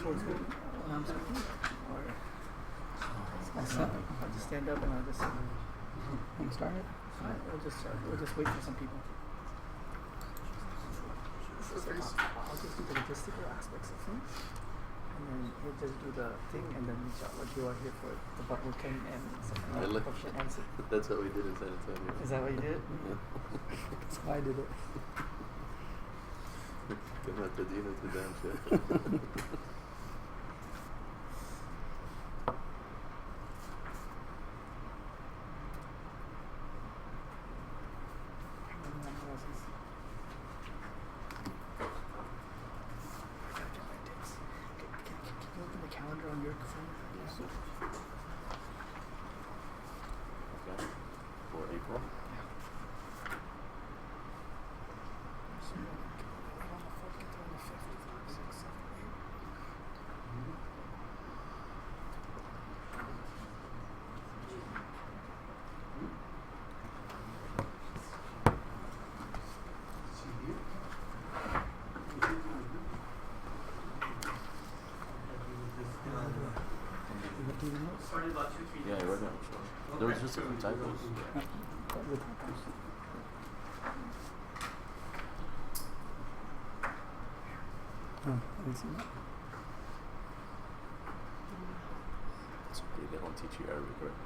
towards me when I'm speaking? Or I'll just stand up and I'll just start it? Alright, we'll just wait for some people. I'll just do the logistical aspects of things, and then he'll just do the thing, and then inshallah you are here for the bubble king and something else. That's what we did in San Antonio. Is that what you did? Yeah. That's how I did it. كما تدين تدان شيء. On your phone. Yes. Okay. For April? Yeah. So on the 4th, get on the 5th, 6th, 7th, 8th. Yeah, I read that. There was just a few typos. It's okay, they don't teach you Arabic, right?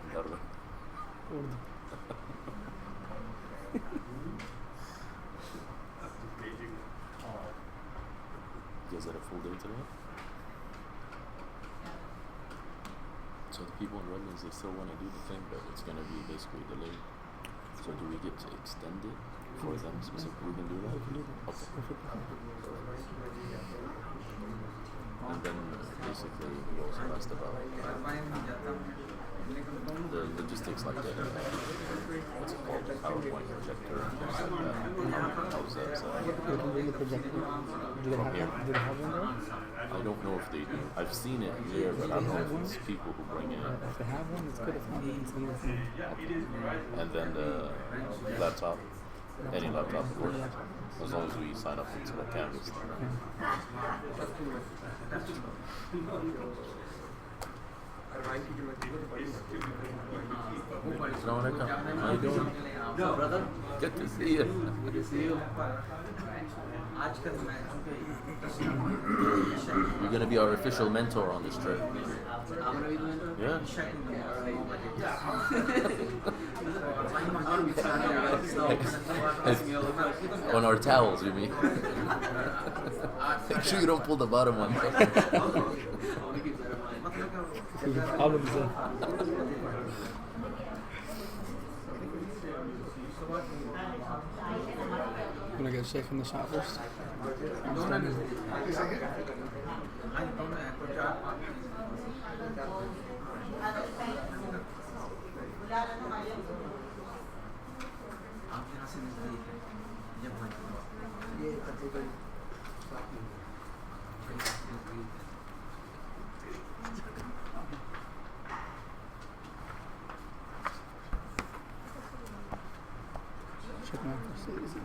You guys had a full day today? So the people in Redlands, they still want to do the thing, but it's going to be basically delayed. So do we get to extend it for them specifically? We can do that? Okay. And then basically we also asked about the logistics, like the what's it called, the PowerPoint projector and things like that. How's that set up? From here? I don't know if they do. I've seen it here, but I don't know if it's people who bring it. If they have one, it's good. If not, they can send us one. Okay. And then the laptop, any laptop of course, as long as we sign up into the Canvas. Assalamualaikum. How you doing? No, brother. Good to see you. Good to see you. You're gonna be our official mentor on this trip. Yeah. On our towels, you mean? Make sure you don't pull the bottom one. Problems there. I'm gonna get a shake from the shot first.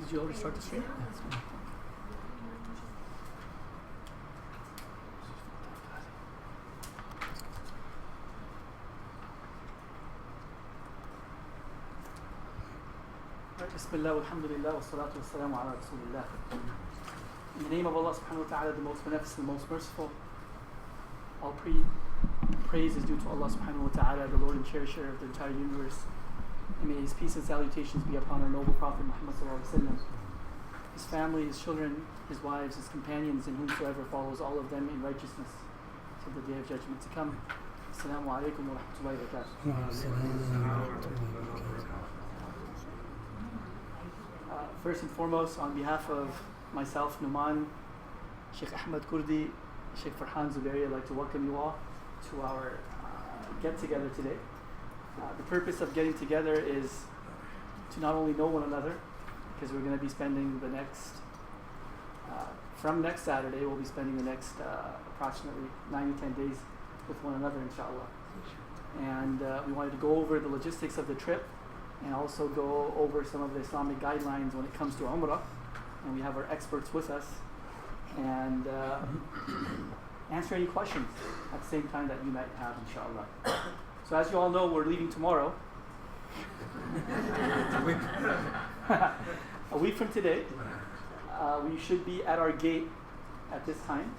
Did you already start the stream? Bismillah, alhamdulillah, wa salatu wa salamu ala rasulillah. In the name of Allah subhanahu wa ta'ala, the most beneficent, the most merciful, all praise is due to Allah subhanahu wa ta'ala, the Lord and cherisher of the entire universe. And may His peace and salutations be upon our noble Prophet Muhammad sallallahu alaihi wasallam, his family, his children, his wives, his companions, and whomsoever follows all of them in righteousness till the day of judgment to come. Assalamu alaikum wa rahmatullahi wa barakatuh. First and foremost, on behalf of myself, Numan, Sheikh Ahmed Kurdi, Sheikh Farhan Zubairi, I'd like to welcome you all to our get-together today. The purpose of getting together is to not only know one another, because we're going to be spending the next, from next Saturday, we'll be spending the next approximately 9 to 10 days with one another, inshallah. And we wanted to go over the logistics of the trip and also go over some of the Islamic guidelines when it comes to Umrah. And we have our experts with us. And answer any questions at the same time that you might have, inshallah. So as you all know, we're leaving tomorrow. A week from today. We should be at our gate at this time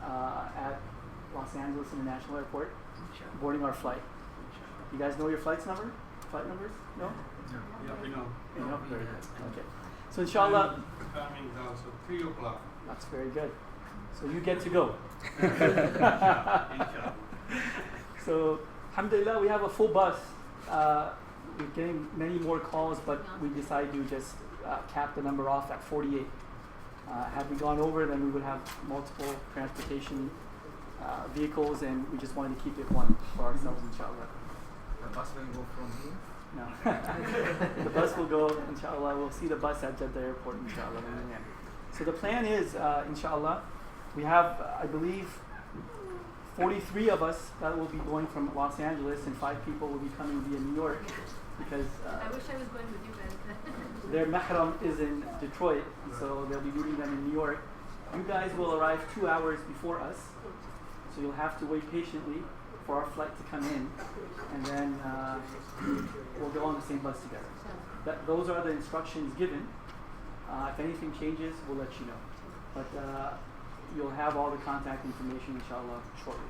at Los Angeles International Airport, boarding our flight. You guys know your flight numbers? No? Yeah, we know. You know? Very good. Okay. So inshallah, Coming down, so 3 o'clock. that's very good. So you get to go. Inshallah. So alhamdulillah, we have a full bus. We're getting many more calls, but we decided to just cap the number off at 48. Had we gone over, then we would have multiple transportation vehicles, and we just wanted to keep it one for ourselves, inshallah. The bus will go from here. No. The bus will go, inshallah. We'll see the bus at Jeddah Airport, inshallah, when we land. So the plan is, inshallah, we have, I believe, 43 of us that will be going from Los Angeles, and 5 people will be coming via New York, because I wish I was going with you guys. their mahram is in Detroit, so they'll be meeting them in New York. You guys will arrive 2 hours before us, so you'll have to wait patiently for our flight to come in, and then we'll go on the same bus together. Those are the instructions given. If anything changes, we'll let you know. But you'll have all the contact information, inshallah, shortly.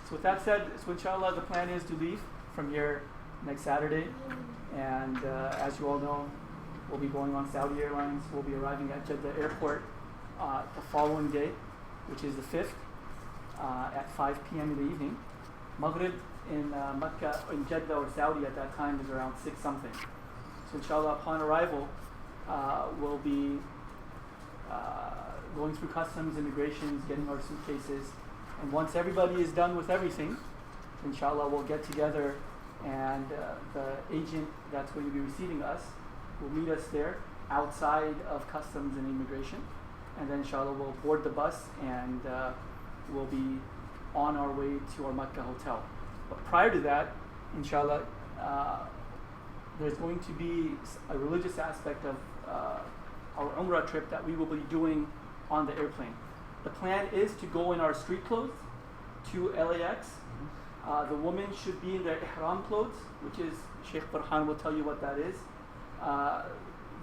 So with that said, so inshallah, the plan is to leave from here next Saturday, and as you all know, we'll be going on Saudi Airlines. We'll be arriving at Jeddah Airport the following day, which is the 5th, at 5 p.m. in the evening. Maghrib in Mecca, in Jeddah or Saudi at that time is around 6 something. So inshallah, upon arrival, we'll be going through customs, immigrations, getting our suitcases, and once everybody is done with everything, inshallah, we'll get together, and the agent that's going to be receiving us will meet us there outside of customs and immigration, and then inshallah we'll board the bus, and we'll be on our way to our Mecca hotel. But prior to that, inshallah, there's going to be a religious aspect of our Umrah trip that we will be doing on the airplane. The plan is to go in our street clothes to LAX. The women should be in their ihram clothes, which is, Sheikh Farhan will tell you what that is.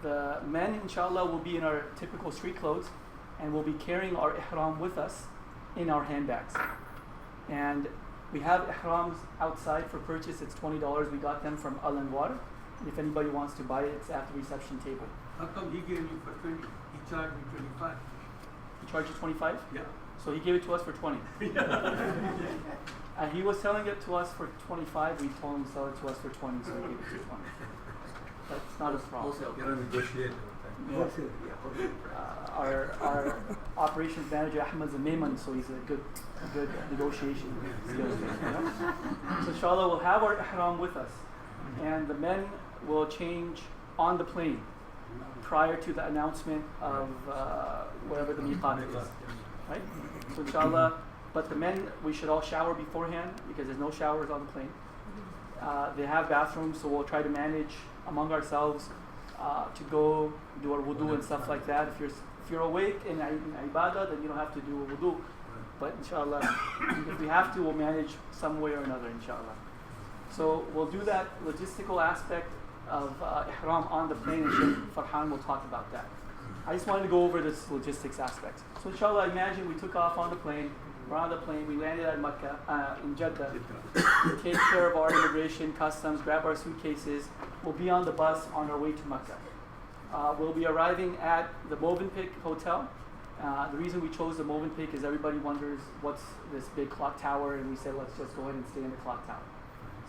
The men, inshallah, will be in our typical street clothes, and we'll be carrying our ihram with us in our handbags. And we have ihrams outside for purchase. It's $20. We got them from Al Anwar. If anybody wants to buy it, it's at the reception table. How come he gave you for 20? He charged me 25. He charged you 25? Yeah. So he gave it to us for 20. And he was selling it to us for 25. We told him to sell it to us for 20, so he gave it to 20. That's not a problem. You don't negotiate. Yeah. Our operations manager Ahmed's a Mayman, so he's a good negotiation skills. You know? So inshallah, we'll have our ihram with us, and the men will change on the plane prior to the announcement of wherever the miqat is. Right? So inshallah, but the men, we should all shower beforehand because there's no showers on the plane. They have bathrooms, so we'll try to manage among ourselves to go do our wudu and stuff like that. If you're awake in ibadah, then you don't have to do a wudu. But inshallah, if we have to, we'll manage some way or another, inshallah. So we'll do that logistical aspect of ihram on the plane, and Sheikh Farhan will talk about that. I just wanted to go over this logistics aspect. So inshallah, imagine we took off on the plane, we're on the plane, we landed at Mecca, in Jeddah, we take care of our immigration, customs, grab our suitcases, we'll be on the bus on our way to Mecca. We'll be arriving at the Movenpick Hotel. The reason we chose the Movenpick is everybody wonders what's this big clock tower, and we said let's just go ahead and stay in the clock tower.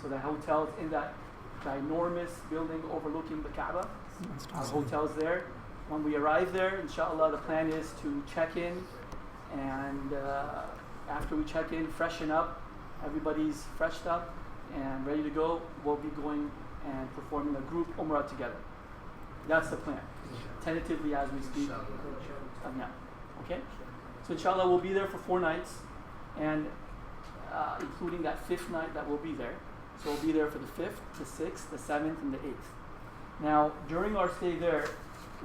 So the hotel's in that ginormous building overlooking the Kaaba. Our hotel's there. When we arrive there, inshallah, the plan is to check in, and after we check in, freshen up, everybody's freshed up and ready to go, we'll be going and performing a group Umrah together. That's the plan, tentatively as we speak now. Okay? So inshallah, we'll be there for 4 nights, and including that 5th night that we'll be there. So we'll be there for the 5th, the 6th, the 7th, and the 8th. Now, during our stay there,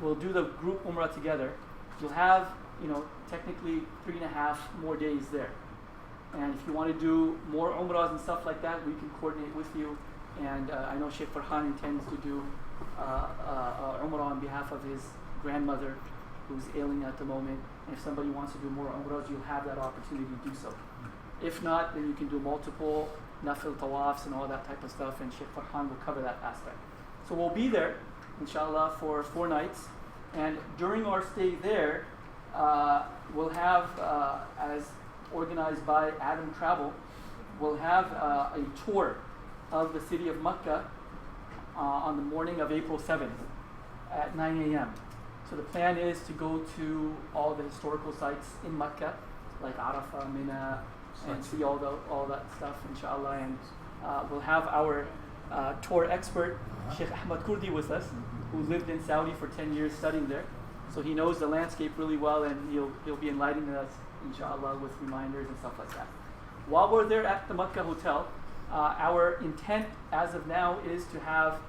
we'll do the group Umrah together. You'll have, technically 3.5 more days there. And if you want to do more umrahs and stuff like that, we can coordinate with you. And I know Sheikh Farhan intends to do umrah on behalf of his grandmother, who's ailing at the moment. And if somebody wants to do more umrahs, you'll have that opportunity to do so. If not, then you can do multiple nafil tawafs and all that type of stuff, and Sheikh Farhan will cover that aspect. So we'll be there, inshallah, for 4 nights. And during our stay there, we'll have, as organized by Adam Travel, we'll have a tour of the city of Mecca on the morning of April 7th at 9 a.m. So the plan is to go to all the historical sites in Mecca, like Arafah, Mina, and see all that stuff, inshallah. And we'll have our tour expert, Sheikh Ahmad Kurdi, with us, who lived in Saudi for 10 years studying there. So he knows the landscape really well, and he'll be enlightening us, inshallah, with reminders and stuff like that. While we're there at the Mecca Hotel, our intent as of now is to have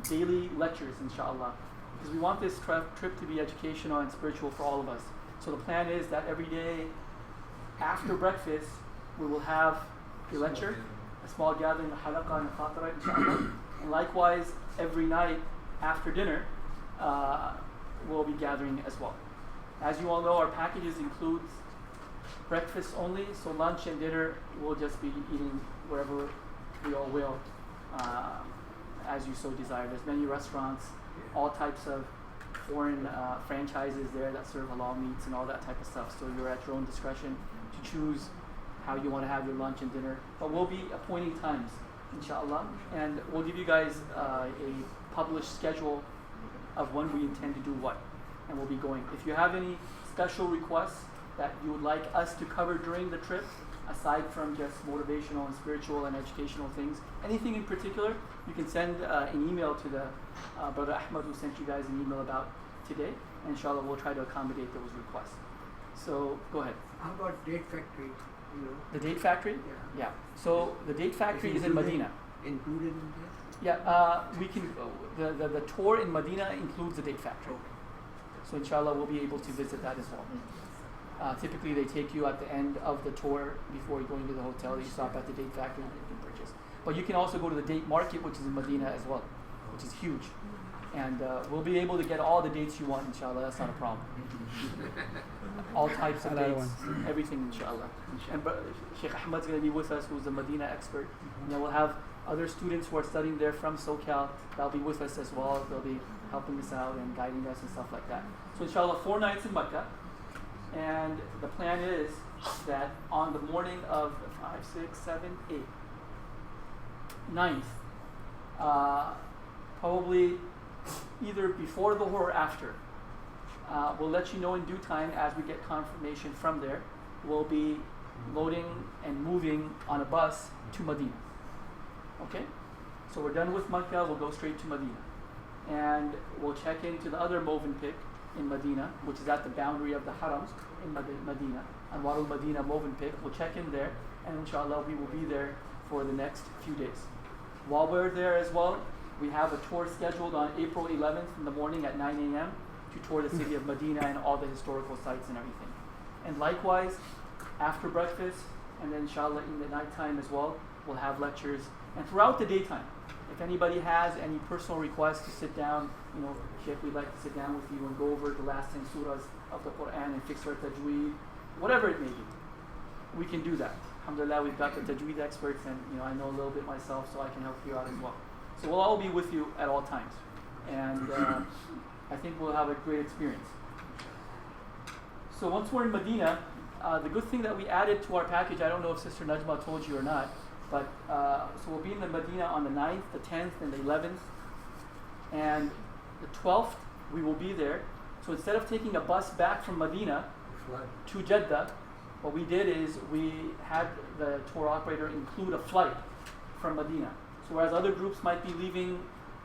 daily lectures, inshallah, because we want this trip to be educational and spiritual for all of us. So the plan is that every day after breakfast, we will have a lecture, a small gathering, a halaqah and a khatara, inshallah. And likewise, every night after dinner, we'll be gathering as well. As you all know, our packages includes breakfast only, so lunch and dinner we'll just be eating wherever we all will, as you so desire. There's many restaurants, all types of foreign franchises there that serve halal meats and all that type of stuff. So you're at your own discretion to choose how you want to have your lunch and dinner. But we'll be appointing times, inshallah, and we'll give you guys a published schedule of when we intend to do what, and we'll be going. If you have any special requests that you would like us to cover during the trip, aside from just motivational and spiritual and educational things, anything in particular, you can send an email to the Brother Ahmad, who sent you guys an email about today, and inshallah we'll try to accommodate those requests. So go ahead. How about date factory? You know? The date factory? Yeah. So the date factory is in Medina. Included in there? Yeah, we can. The tour in Medina includes the date factory. So inshallah we'll be able to visit that as well. Typically they take you at the end of the tour before going to the hotel. You stop at the date factory and you can purchase. But you can also go to the date market, which is in Medina as well, which is huge. And we'll be able to get all the dates you want, inshallah. That's not a problem. All types of dates, everything, inshallah. And Sheikh Ahmad's going to be with us, who's a Medina expert. And then we'll have other students who are studying there from SoCal. They'll be with us as well. They'll be helping us out and guiding us and stuff like that. So inshallah, 4 nights in Mecca. And the plan is that on the morning of 5, 6, 7, 8, 9th, probably either before the or after, we'll let you know in due time as we get confirmation from there. We'll be loading and moving on a bus to Medina. Okay? So we're done with Mecca, we'll go straight to Medina. And we'll check into the other Movenpick in Medina, which is at the boundary of the Haram in Medina, Anwarul Medina Movenpick. We'll check in there, and inshallah we will be there for the next few days. While we're there as well, we have a tour scheduled on April 11th in the morning at 9 a.m. to tour the city of Medina and all the historical sites and everything. And likewise, after breakfast, and then inshallah in the nighttime as well, we'll have lectures. And throughout the daytime, if anybody has any personal requests to sit down, you know, Sheikh, we'd like to sit down with you and go over the last 10 surahs of the Quran and fix our tajweed, whatever it may be, we can do that. Alhamdulillah, we've got the tajweed experts, and you know, I know a little bit myself, so I can help you out as well. So we'll all be with you at all times, and I think we'll have a great experience. So once we're in Medina, the good thing that we added to our package, I don't know if Sister Najma told you or not, but so we'll be in the Medina on the 9th, the 10th, and the 11th, and the 12th we will be there. So instead of taking a bus back from Medina to Jeddah, what we did is we had the tour operator include a flight from Medina. So whereas other groups might be leaving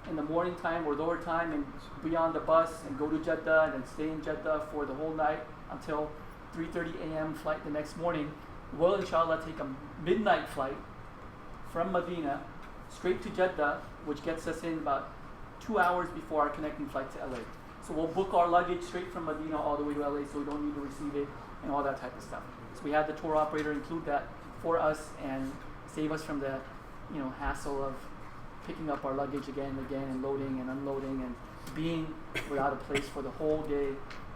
in the morning time or lower time and be on the bus and go to Jeddah and then stay in Jeddah for the whole night until 3:30 a.m. flight the next morning, we'll inshallah take a midnight flight from Medina straight to Jeddah, which gets us in about 2 hours before our connecting flight to LA. So we'll book our luggage straight from Medina all the way to LA, so we don't need to receive it and all that type of stuff. So we had the tour operator include that for us and save us from the hassle of picking up our luggage again and again and loading and unloading and being without a place for the whole day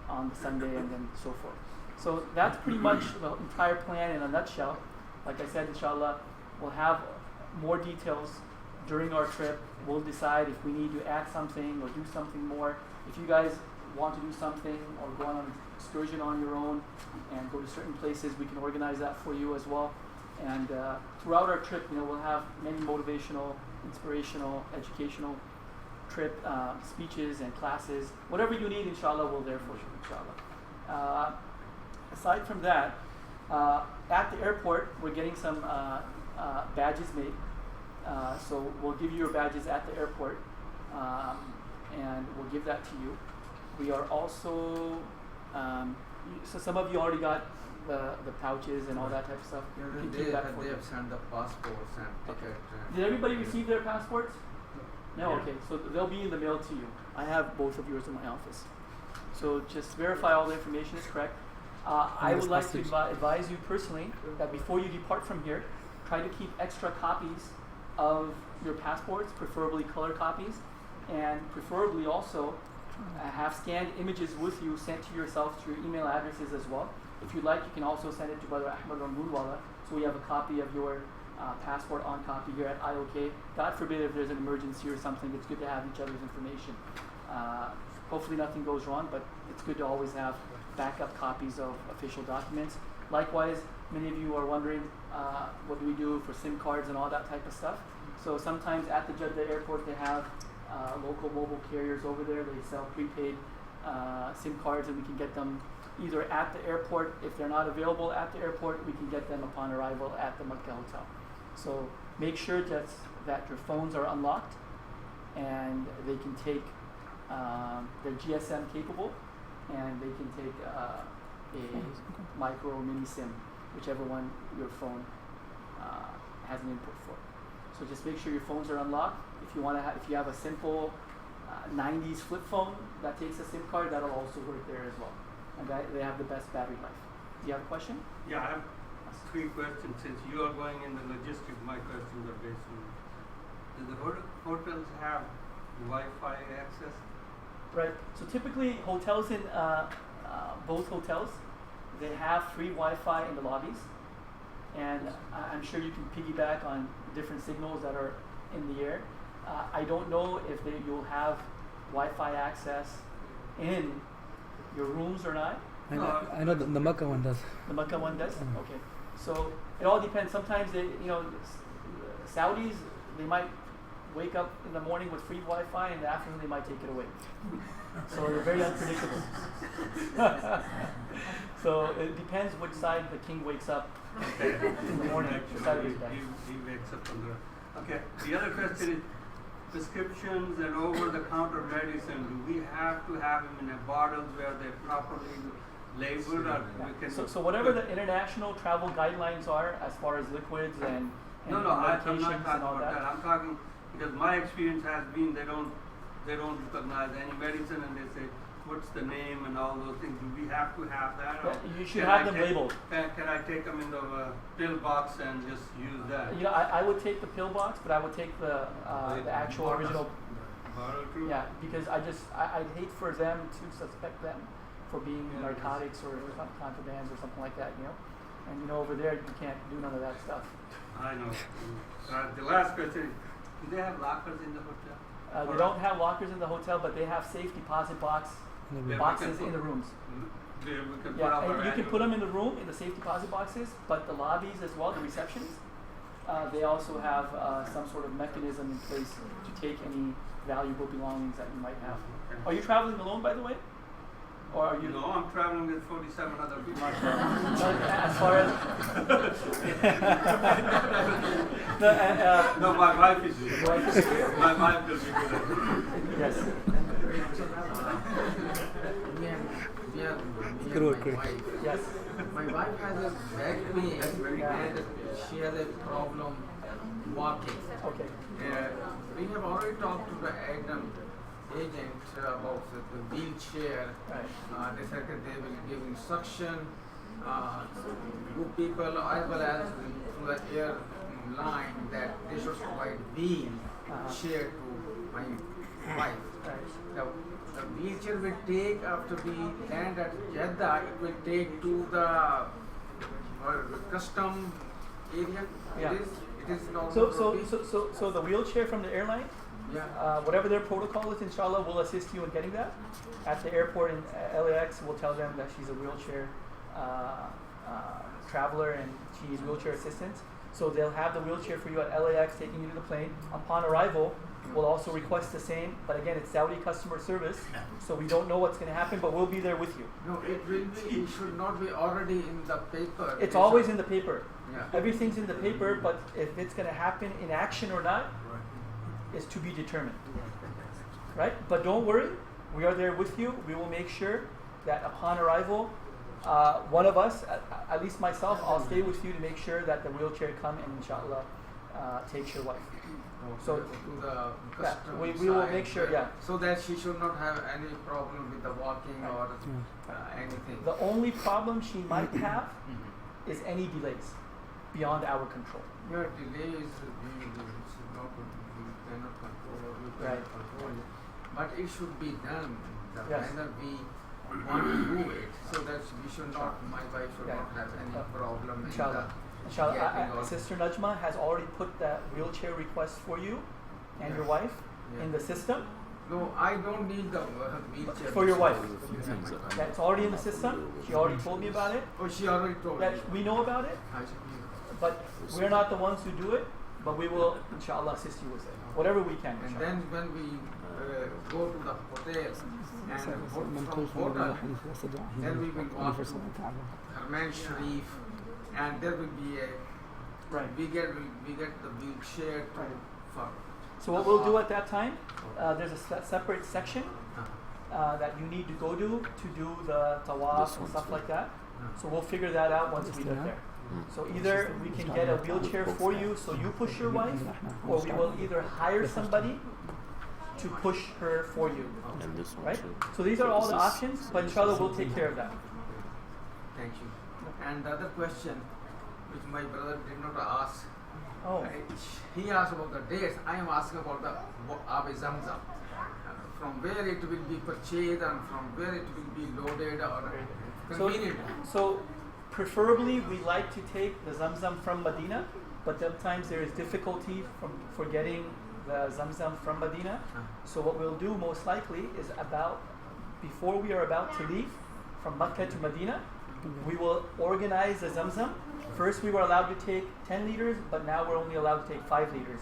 on the Sunday and then so forth. So that's pretty much the entire plan in a nutshell. Like I said, inshallah, we'll have more details during our trip. We'll decide if we need to add something or do something more. If you guys want to do something or go on an excursion on your own and go to certain places, we can organize that for you as well. And throughout our trip, we'll have many motivational, inspirational, educational trip speeches and classes. Whatever you need, inshallah, we're there for you, inshallah. Aside from that, at the airport, we're getting some badges made. So we'll give you your badges at the airport, and we'll give that to you. We are also, so some of you already got the pouches and all that type of stuff. Yeah, We can they keep that for you. have sent the passports and ticket. Did everybody receive their passports? No? Yeah. Okay, so they'll be in the mail to you. I have both of yours in my office. So just verify all the information is correct. I would like to advise you personally that before you depart from here, try to keep extra copies of your passports, preferably color copies, and preferably also have scanned images with you sent to yourself through email addresses as well. If you'd like, you can also send it to Brother Ahmed or Moonwala, so we have a copy of your passport on copy here at IOK. God forbid if there's an emergency or something, it's good to have each other's information. Hopefully nothing goes wrong, but it's good to always have backup copies of official documents. Likewise, many of you are wondering what do we do for SIM cards and all that type of stuff. So sometimes at the Jeddah airport they have local mobile carriers over there. They sell prepaid SIM cards, and we can get them either at the airport. If they're not available at the airport, we can get them upon arrival at the Makkah hotel. So make sure that your phones are unlocked and they can take, they're GSM capable, and they can take a micro or mini SIM, whichever one your phone has an input for. So just make sure your phones are unlocked. If you want to, if you have a simple 90s flip phone that takes a SIM card, that'll also work there as well. And they have the best battery life. Do you have a question? Yeah, I have 3 questions. Since you are going in the logistics, my questions are based on, do the hotels have Wi-Fi access? Right. So typically hotels in both hotels, they have free Wi-Fi in the lobbies, and I'm sure you can piggyback on different signals that are in the air. I don't know if you'll have Wi-Fi access in your rooms or not. I know the Makkah one does. The Makkah one does? Okay. So it all depends. Sometimes Saudis, they might wake up in the morning with free Wi-Fi, and in the afternoon they might take it away. So they're very unpredictable. So it depends which side the king wakes up in the morning. Which side of his bed. He wakes up on the. Okay. The other question is prescriptions and over-the-counter medicine. Do we have to have them in a bottles where they're properly labeled, or we can? So whatever the international travel guidelines are as far as liquids and I'm medications not talking and all about that. I'm talking because my experience has been they don't recognize any medicine, and they say what's the name and all those things. Do we have to have that? Or you should have them labeled. Can I take them in the pill box and just use that? I would take the pill box, but I would take the actual original. Bottle too? Yeah, because I'd hate for them to suspect them for being narcotics or contrabands or something like that, And over there you can't do none of that stuff. I know. The last question is, do they have lockers in the hotel? They don't have lockers in the hotel, but they have safe deposit boxes in the rooms. We can put Yeah, up and you can put them in the room, in the safe deposit boxes, but the lobbies as well, the receptions, they also have some sort of mechanism in place to take any valuable belongings that you might have. Are you traveling alone, by the way? Or are you? No, I'm traveling with 47 other people. As far as No, my wife is with me. Your wife is here? My wife will be with us. Yes. Yes. My wife has a back pain and she has a problem walking. Okay. We have already talked to the agent about the wheelchair. Right. They said that they will give instruction good people as well as to the airline that they should provide wheelchair to my wife. The wheelchair will take after we land at Jeddah, it will take to the custom area. Yeah. It is normal. So the wheelchair from the airline, Yeah. whatever their protocol is, inshallah, we'll assist you in getting that. At the airport in LAX, we'll tell them that she's a wheelchair traveler and she needs wheelchair assistance. So they'll have the wheelchair for you at LAX, taking you to the plane. Upon arrival, we'll also request the same, but again, it's Saudi customer service, so we don't know what's going to happen, but we'll be there with you. No, it will be. It should not be already in the paper. It's always in the paper. Yeah. Everything's in the paper, but if it's going to happen in action or not is to be determined. Right? But don't worry, we are there with you. We will make sure that upon arrival, one of us, at least myself, I'll stay with you to make sure that the wheelchair come and inshallah takes your wife. So to the custom we will side, make sure, yeah. so that she should not have any problem with the walking or anything. The only problem she might have is any delays beyond our control. Your delay is not we cannot control or we cannot Right. control it. But it should be done the Yes. manner we want to do it, so that we should not, my wife should not have any problem in Inshallah. the Inshallah, getting all- Sister Najma has already put that wheelchair request for you and your wife in the system. No, I don't need the wheelchair. For your wife. There's a few things that Yeah, it's already in the system. She already told me about it. Oh, she already told me. That we know about it, I should- but we're not the ones who do it. But we will, inshallah, assist you with it. Whatever we can, And inshallah. then when we go to the hotel and from hotel, then we will walk to Harman Sharif, and there will be a Right. we get the wheelchair to for. So what we'll do at that time, there's a separate section Uh, that you need to go to do the tawaf This and one stuff too. like that. So we'll figure that out once we get there. So either we can get a wheelchair for you so you push your wife, or we will either hire somebody to push her for you. and this one Right? too. So these are all Is the this- options, but inshallah we'll take care of that. Thank you. And the other question, which my brother did not ask, Oh, he asked about the dates. I am asking about the Ab Zamzam. From where it will be purchased and from where it will be loaded or convenient. so preferably we like to take the Zamzam from Medina, but sometimes there is difficulty for getting the Zamzam from Medina. So what we'll do most likely is before we are about to leave from Mecca to Medina, we will organize the Zamzam. First we were allowed to take 10 liters, but now we're only allowed to take 5 liters.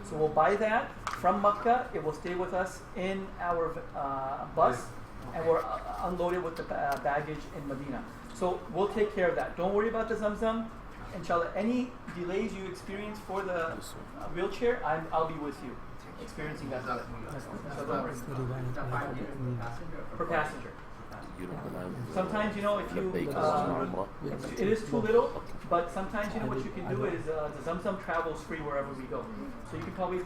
So we'll buy that from Mecca. It will stay with us in our bus, and we'll unload it with the baggage in Medina. So we'll take care of that. Don't worry about the Zamzam. Inshallah, any delays you experience for the wheelchair, I'll be with you, experiencing that delay. So don't worry. Per passenger. You don't have Sometimes, if the you, bacon it is too little, but sometimes, what you can do is the Zamzam travels free wherever we go. So you can probably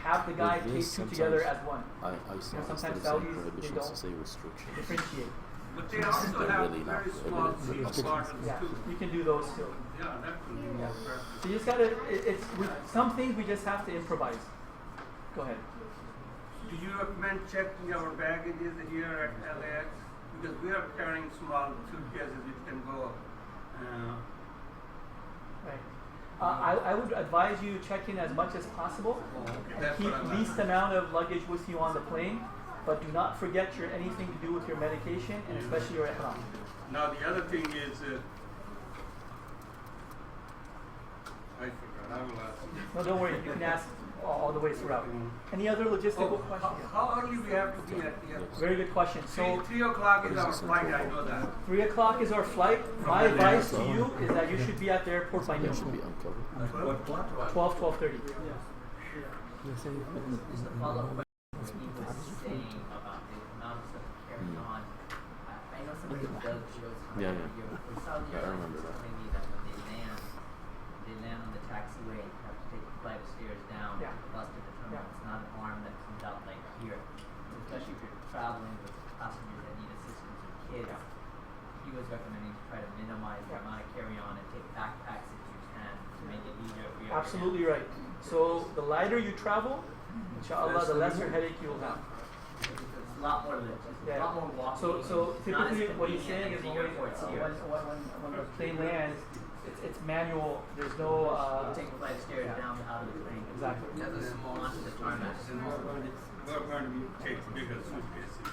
have the guy With take this, two together as sometimes one. I saw sometimes instead of saying Saudis, they prohibitions don't to say restrictions. Differentiate. But they also They're have really very not small prohibited. seat bottles Yeah, too. you can do those too. Yeah, that could be Yeah. more practical. So you just gotta, some things we just have to improvise. Go ahead. Do you recommend checking our baggages here at LAX? Because we are carrying small suitcases which can go. Right. I would advise you to check in as much as possible and That's keep what I'm least amount of luggage with you on the plane, but do not forget anything to do with your medication and especially your ihram. Now the other thing is, I forgot. I will ask. No, don't worry. You can ask all the way throughout. Any other logistical Oh, questions? how early we have to be at the airport? Very good question. So 3 o'clock is our flight. I know that. 3 o'clock is our flight. My advice to you is that you should be at the airport by That noon. should be uncovered. 12:30. Just a follow-up question. He was saying about the economics of carrying on. I know somebody who does shows how Yeah, they yeah. do. For Saudi Yeah, I Arabia, remember was that. telling me that when they land on the taxiway and have to take a flight of stairs down Yeah. to the bus to the terminal. Yeah. It's not an arm that comes out like here. Especially if you're traveling with passengers that need assistance or kids. he was recommending to try to minimize the amount of carry-on and take backpacks if you can to make it easier for you. Absolutely right. So the lighter you travel, inshallah, the lesser headache you'll have. It's a lot more lift. It's Yeah. a lot more walking. So It's not as typically what he's saying convenient is as the when, airports here. when the plane lands, it's manual. There's no You take a flight of stairs down out of the plane. exactly. That's a small Onto the tarmac. We're going to take bigger suitcases.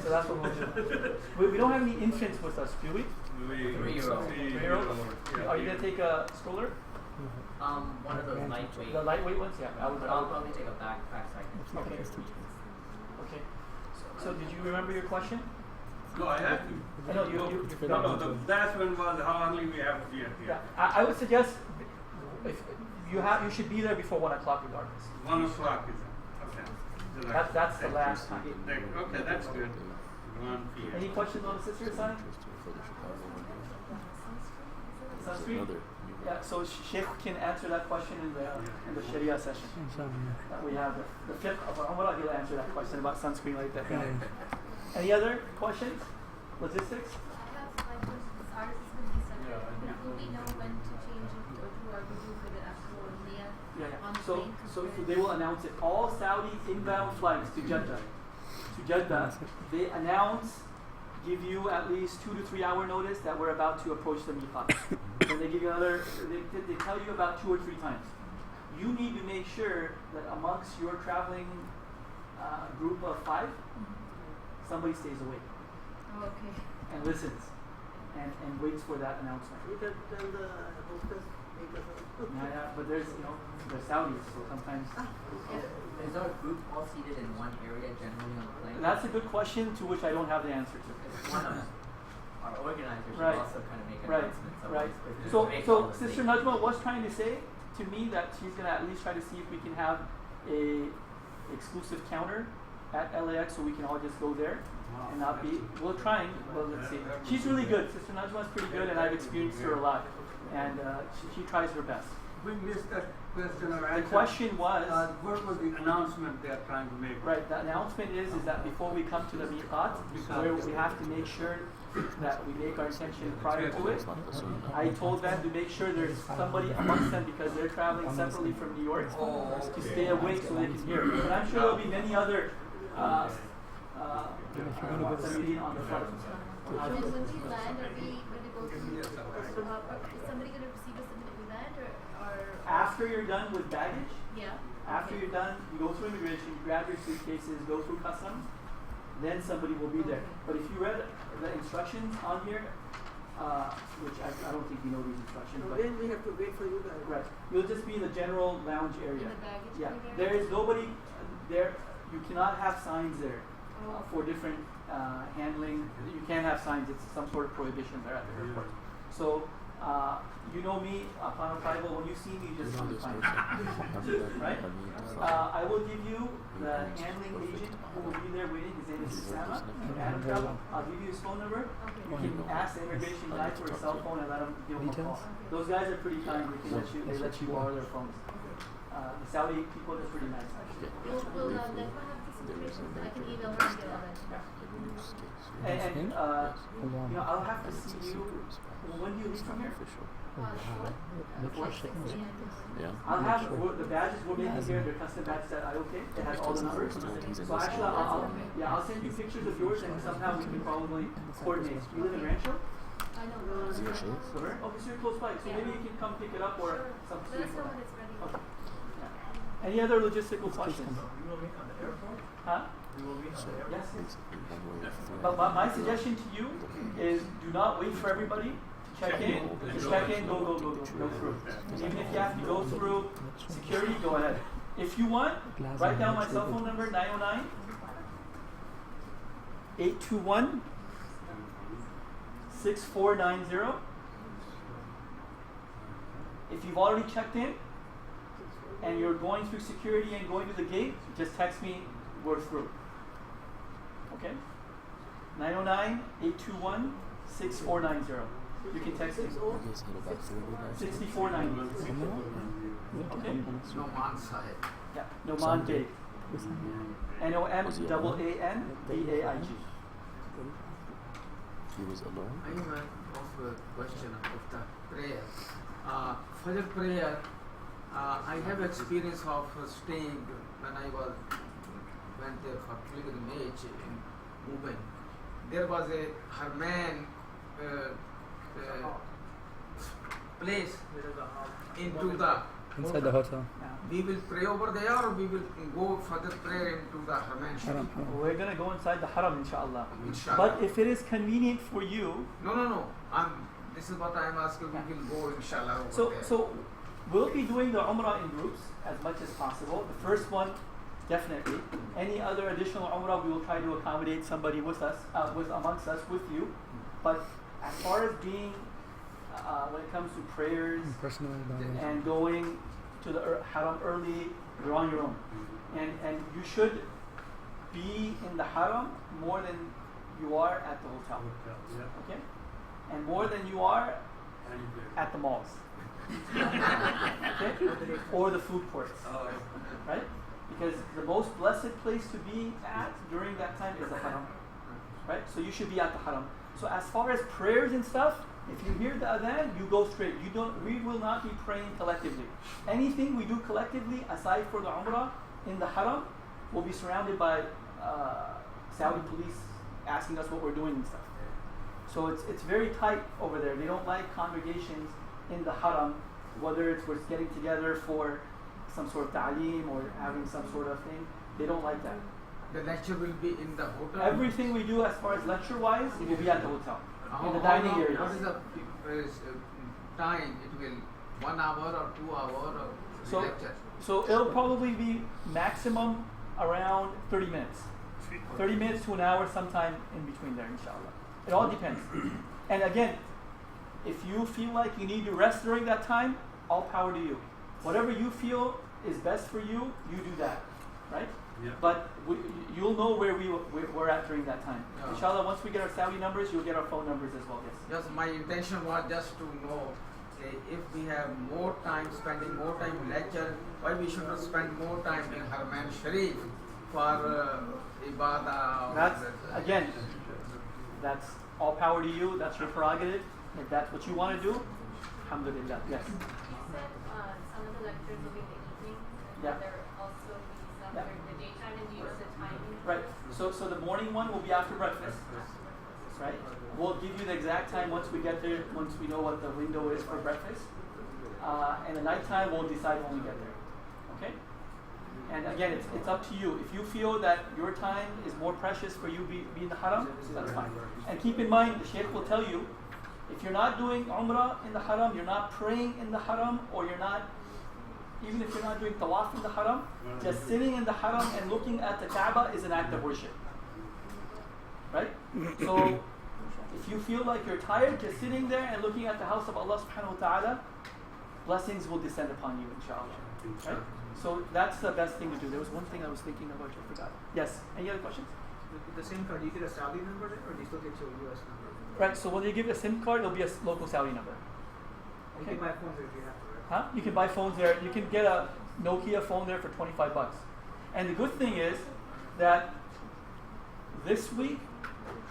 So that's what we'll do. We don't have any infants with us, do we? Three-year-old. 3-year-old? Yeah. Are you gonna take a stroller? One of those lightweight. The lightweight ones? Yeah. But I'll probably take a backpack so I can Okay. carry it. Okay. So did you remember your question? No, I have to. I know you No, forgot. the last one was how early we have to be at Yeah. here. I would suggest if you should be there before 1 o'clock regardless. 1 o'clock is it? Okay. So That's the last time. Okay, that's good. 1 p.m. Any questions on the sister side? For the Chicago one. Sunscreen? Another. Yeah, so Sheikh can answer that question in the Sharia session that we have. The fiqh of Umrah, he'll answer that question about sunscreen like that. Any other questions? Logistics? I have my questions. Ours is going to be separate. Yeah. Will we know when to change it to our wudu for the actual niyyah Yeah. on the So, plane? so they will announce it. All Saudi inbound flights to Jeddah, they announce, give you at least 2 to 3 hour notice that we're about to approach the miqat. Then they give you another, they tell you about 2 or 3 times. You need to make sure that amongst your traveling group of 5, somebody stays awake Oh, okay. and listens and waits for that announcement. You can tell the hostess make us Yeah, but there's, they're Saudis, so sometimes. Is our group all seated in one area generally on the plane? That's a good question to which I don't have the answer to. Because one of our organizers should Right. also kind of make Right, announcements. right. Otherwise, So, make all the Sister things. Najma was trying to say to me that she's gonna at least try to see if we can have a exclusive counter at LAX so we can all just go there and not be. We're trying. Well, let's see. She's really good. Sister Najma is pretty good, and I've experienced her a lot, and she tries her best. We missed that question or The answer. question was. What was the announcement they are trying to make? Right, the announcement is that before we come to the miqat, where we have to make sure that we make our intention prior to it. I told them to make sure there's somebody amongst them because they're traveling separately from New York to stay awake so they can hear. But I'm sure there'll be many other Samirin on the front. And then when we land, are we going to go through? Is somebody going to receive us the minute we land, or After you're done with baggage, yeah? after you're done, you go through immigration, you grab your suitcases, go through customs, then somebody will be there. But if you read the instructions on here, which I don't think you know these instructions, So but then we have to wait for you guys. right, you'll just be in the general lounge area. In the baggage Yeah, area? there is nobody there. You cannot have signs there Oh. for different handling. You can't have signs. It's some sort of prohibition there at the airport. So you know me, upon arrival, when you see me, you just come and find me. Right? I will give you the handling agent who will be there waiting. His name is Usama. Adam Travel. I'll give you his phone number. You can ask the immigration guy for his cell phone and let him give him a call. Those guys are pretty kind. They let you borrow their phones. The Saudi people are pretty nice, actually. Will Nagma have this information so I can email her and get all that? And I'll have to see you. When do you leave from here? Yeah. I'll have the badges we're making here. They're custom badges at IOK. They have all the numbers. So actually, I'll send you pictures of yours, and somehow we can probably coordinate. You live in Rancho? I know. Is he a sheikh? Okay, so you're close by. So maybe you can come pick it up or something. Let us know when it's ready. Okay. Yeah. Any other logistical questions? We will meet on the airport. Huh? We will meet on the airport. Yes. But my suggestion to you is do not wait for everybody to check in. Just check in, go through. Even if you have to go through security, go ahead. If you want, write down my cell phone number, 909 821 6490. If you've already checked in and you're going through security and going to the gate, just text me, we're through. Okay? 909-821-6490. You can text me. 6490. Okay? Noman Sahib. Yeah. Noman Beg. NOMAANBAIG. he was alone? I have also a question of the prayer. Fajr prayer, I have experience of staying when I went there for pilgrimage in Mumbai. There was a Harman place into the Inside the hotel. we will pray over there or we will go further prayer into the Harman Sharif. Haram. We're going to go inside the haram, inshallah. Inshallah. But if it is convenient for you, No. This is what I am asking. We will go inshallah over there. so we'll be doing the Umrah in groups as much as possible. The first one, definitely. Any other additional Umrah, we will try to accommodate somebody with us, amongst us, with you. But as far as being, when it comes to prayers Personally, and going to the haram early, you're on your own. And you should be in the haram more than you are at the hotel. Okay? And more than you are at the malls. Okay? Or the food courts. Right? Because the most blessed place to be at during that time is the haram. Right? So you should be at the haram. So as far as prayers and stuff, if you hear the adhan, you go straight. We will not be praying collectively. Anything we do collectively, aside for the Umrah in the haram, will be surrounded by Saudi police asking us what we're doing and stuff. So it's very tight over there. They don't like congregations in the haram, whether it's we're getting together for some sort of ta'aleem or having some sort of thing. They don't like that. The lecture will be in the hotel. Everything we do as far as lecture-wise, it will be at the hotel. In the How dining long- areas. What is the time? It will 1 hour or 2 hour or So- lecture? So it'll probably be maximum around 30 minutes. 30 minutes to an hour sometime in between there, inshallah. It all depends. And again, if you feel like you need to rest during that time, all power to you. Whatever you feel is best for you, you do that, right? Yeah. But you'll know where we're at during that time. Yeah. Inshallah, once we get our Saudi numbers, you'll get our phone numbers as well, yes. Just my intention was just to know if we have more time, spending more time in lecture, why we should not spend more time in Harman Sharif for ibadah. Again, that's all power to you. That's your prerogative. If that's what you want to do, alhamdulillah. Yes. You said some of the lectures will be in the evening, and Yeah. there also will be some Yeah. during the daytime, and do you know the timing? Right. So the morning one will be after breakfast. Right. We'll give you the exact time once we get there. Once we know what the window is for breakfast. And the nighttime we'll decide when we get there. Okay. And again, it's up to you. If you feel that your time is more precious for you be in the haram, that's fine. And keep in mind, the Shaykh will tell you, if you're not doing Umrah in the haram, you're not praying in the haram, or you're not, even if you're not doing tawaf in the haram, just sitting in the haram and looking at the Kaaba is an act of worship. Right? So, if you feel like you're tired, just sitting there and looking at the house of Allah subhanahu wa ta'ala, blessings will descend upon you, inshallah. Right? So that's the best thing to do. There was one thing I was thinking about, I forgot. Yes. Any other questions? With the same card, do you get a Saudi number there, or do you still get your US number? Right. So when you give a SIM card, it'll be a local Saudi number. You can buy phones there if you have to, right? Huh? You can buy phones there. You can get a Nokia phone there for $25. And the good thing is that this week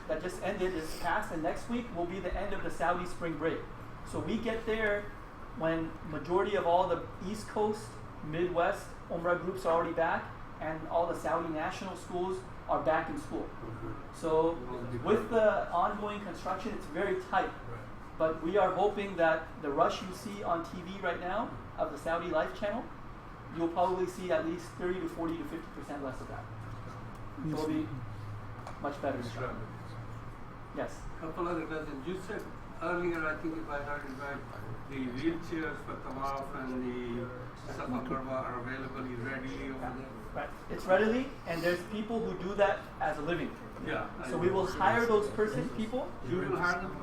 that just ended is past, and next week will be the end of the Saudi spring break. So we get there when majority of all the East Coast, Midwest Umrah groups are already back, and all the Saudi national schools are back in school. So with the ongoing construction, it's very tight. But we are hoping that the rush you see on TV right now of the Saudi Life channel, you'll probably see at least 30 to 40 to 50% less of that. So it'll be much better. Yes. Couple other questions. You said earlier, I think if I heard it right, the wheelchairs for Tawaf and the Safa Marwa are available readily over there. Right. It's readily, and there's people who do that as a living. Yeah. So we will hire those people. You will hire them?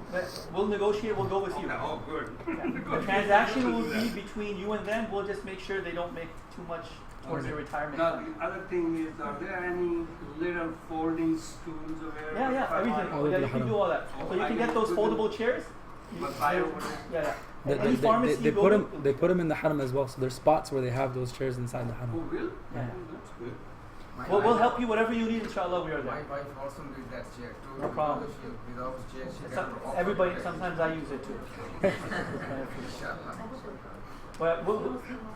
We'll negotiate. We'll go with you. Okay, oh, good. The transaction will be between you and them. We'll just make sure they don't make too much towards their retirement Now, fund. the other thing is, are there any little folding stools available? Yeah, everything. Yeah, you can do all that. So you can get those foldable chairs. But buy over there? Yeah. They, Any pharmacy they you go put to- them in the haram as well. So there's spots where they have those chairs inside the Oh, haram. will? Yeah. That's good. We'll help you whatever you need, inshallah, we are My there. wife also needs that chair too. No problem. Without chair, she cannot offer Everybody, that. sometimes I use it too. Inshallah. But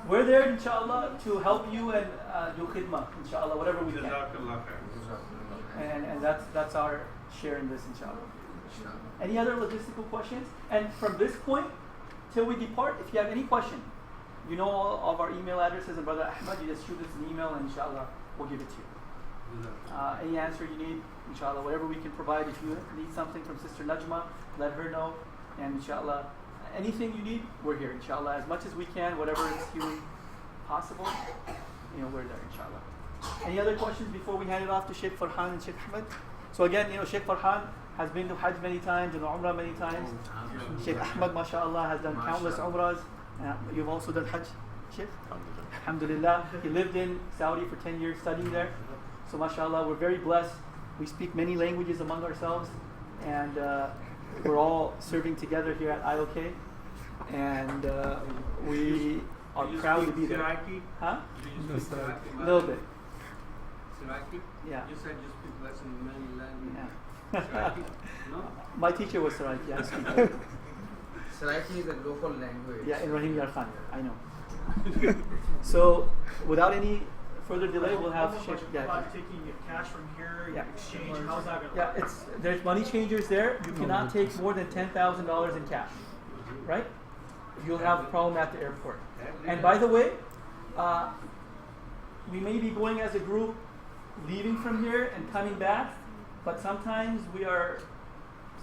we're there, inshallah, to help you and do khidmah, inshallah, whatever we can. Jazakallah khair. And that's our share in this, inshallah. Inshallah. Any other logistical questions? And from this point till we depart, if you have any question, you know all of our email addresses, and Brother Ahmad, you just shoot us an email and inshallah we'll give it to you. Any answer you need, inshallah, whatever we can provide. If you need something from Sister Najma, let her know. And inshallah, anything you need, we're here, inshallah. As much as we can, whatever is human possible, we're there, inshallah. Any other questions before we hand it off to Sheikh Farhan and Sheikh Ahmed? So again, Sheikh Farhan has been to Hajj many times and Umrah many times. Sheikh Ahmed, mashallah, has done countless Umrahs. You've also done Hajj, Sheikh? Alhamdulillah. He lived in Saudi for 10 years studying there. So mashallah, we're very blessed. We speak many languages among ourselves. And we're all serving together here at IOK. And we are proud to be there. Siraki? Huh? Do you speak Siraki? A little bit. Siraki? Yeah. You said you speak less than many languages. Yeah. Siraki? No? My teacher was Saraki. I speak. Siraki is a local language. Yeah, Ibrahim Yarkhan. I know. So, without any further delay, we'll have Sheikh. About taking cash from here, Yeah. exchange, how's that going to Yeah, there's money changers there. You cannot take more than $10,000 in cash, right? You'll have a problem at the airport. And by the way, we may be going as a group, leaving from here and coming back, but sometimes we are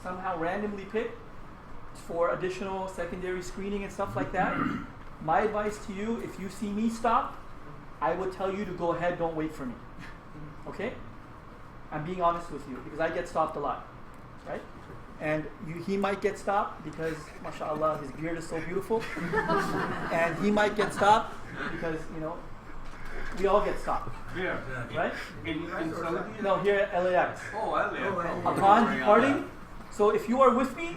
somehow randomly picked for additional secondary screening and stuff like that. My advice to you, if you see me stop, I would tell you to go ahead, don't wait for me. Okay? I'm being honest with you because I get stopped a lot, right? And he might get stopped because, mashallah, his beard is so beautiful. And he might get stopped because, we all get stopped, Where? right? In Saudi? No, here at LAX. Oh, LA. Upon departing, so if you are with me,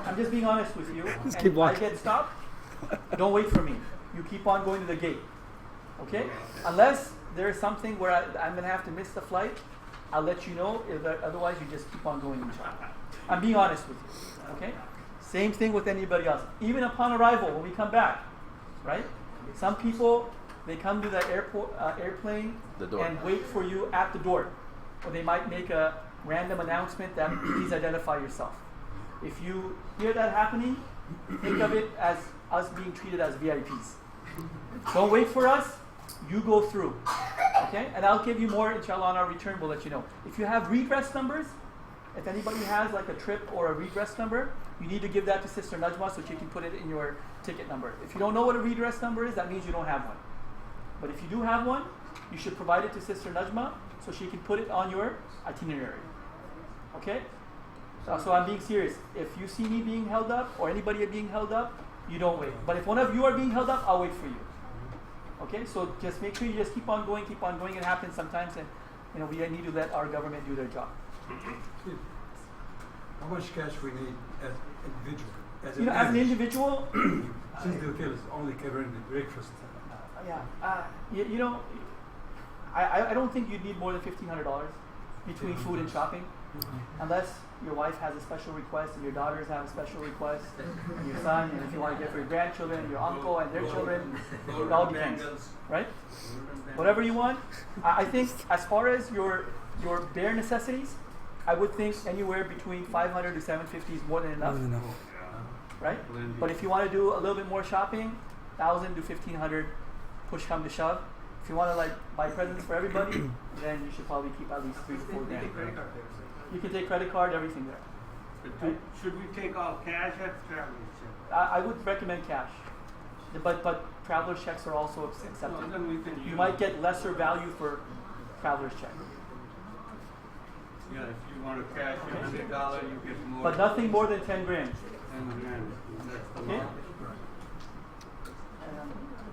I'm just being honest with you, Just and keep walking. I get stopped, don't wait for me. You keep on going to the gate. Okay? Unless there is something where I'm going to have to miss the flight, I'll let you know. Otherwise, you just keep on going, inshallah. I'm being honest with you. Okay? Same thing with anybody else. Even upon arrival, when we come back, right? Some people, they come to the airplane The door. and wait for you at the door. Or they might make a random announcement that please identify yourself. If you hear that happening, think of it as us being treated as VIPs. Don't wait for us, you go through. Okay? And I'll give you more, inshallah, on our return, we'll let you know. If you have redress numbers, if anybody has like a trip or a redress number, you need to give that to Sister Najma so she can put it in your ticket number. If you don't know what a redress number is, that means you don't have one. But if you do have one, you should provide it to Sister Najma so she can put it on your itinerary. Okay? So I'm being serious. If you see me being held up or anybody being held up, you don't wait. But if one of you are being held up, I'll wait for you. Okay? So just make sure you just keep on going. It happens sometimes, and we need to let our government do their job. How much cash we need as individual? As As an individual, since the hotel is only covering the breakfast. I don't think you'd need more than $1,500 between food and shopping, unless your wife has a special request and your daughters have a special request, and your son, and if you want to get for your grandchildren, your uncle and their children, it all depends, right? Whatever you want. I think as far as your bare necessities, I would think anywhere between 500 to 750 is more than enough, right? But if you want to do a little bit more shopping, 1,000 to 1,500, push come to shove. If you want to buy presents for everybody, then you should probably keep at least 3 to 4 grand. You can take credit card, everything there. Right? Should we take all cash or traveler's check? I would recommend cash, but traveler's checks are also accepted. No, then we can You use might get lesser value for traveler's check, Yeah, if you want to cash $100, you get more. but nothing more than 10 grand. 10 grand. That's the Okay? law.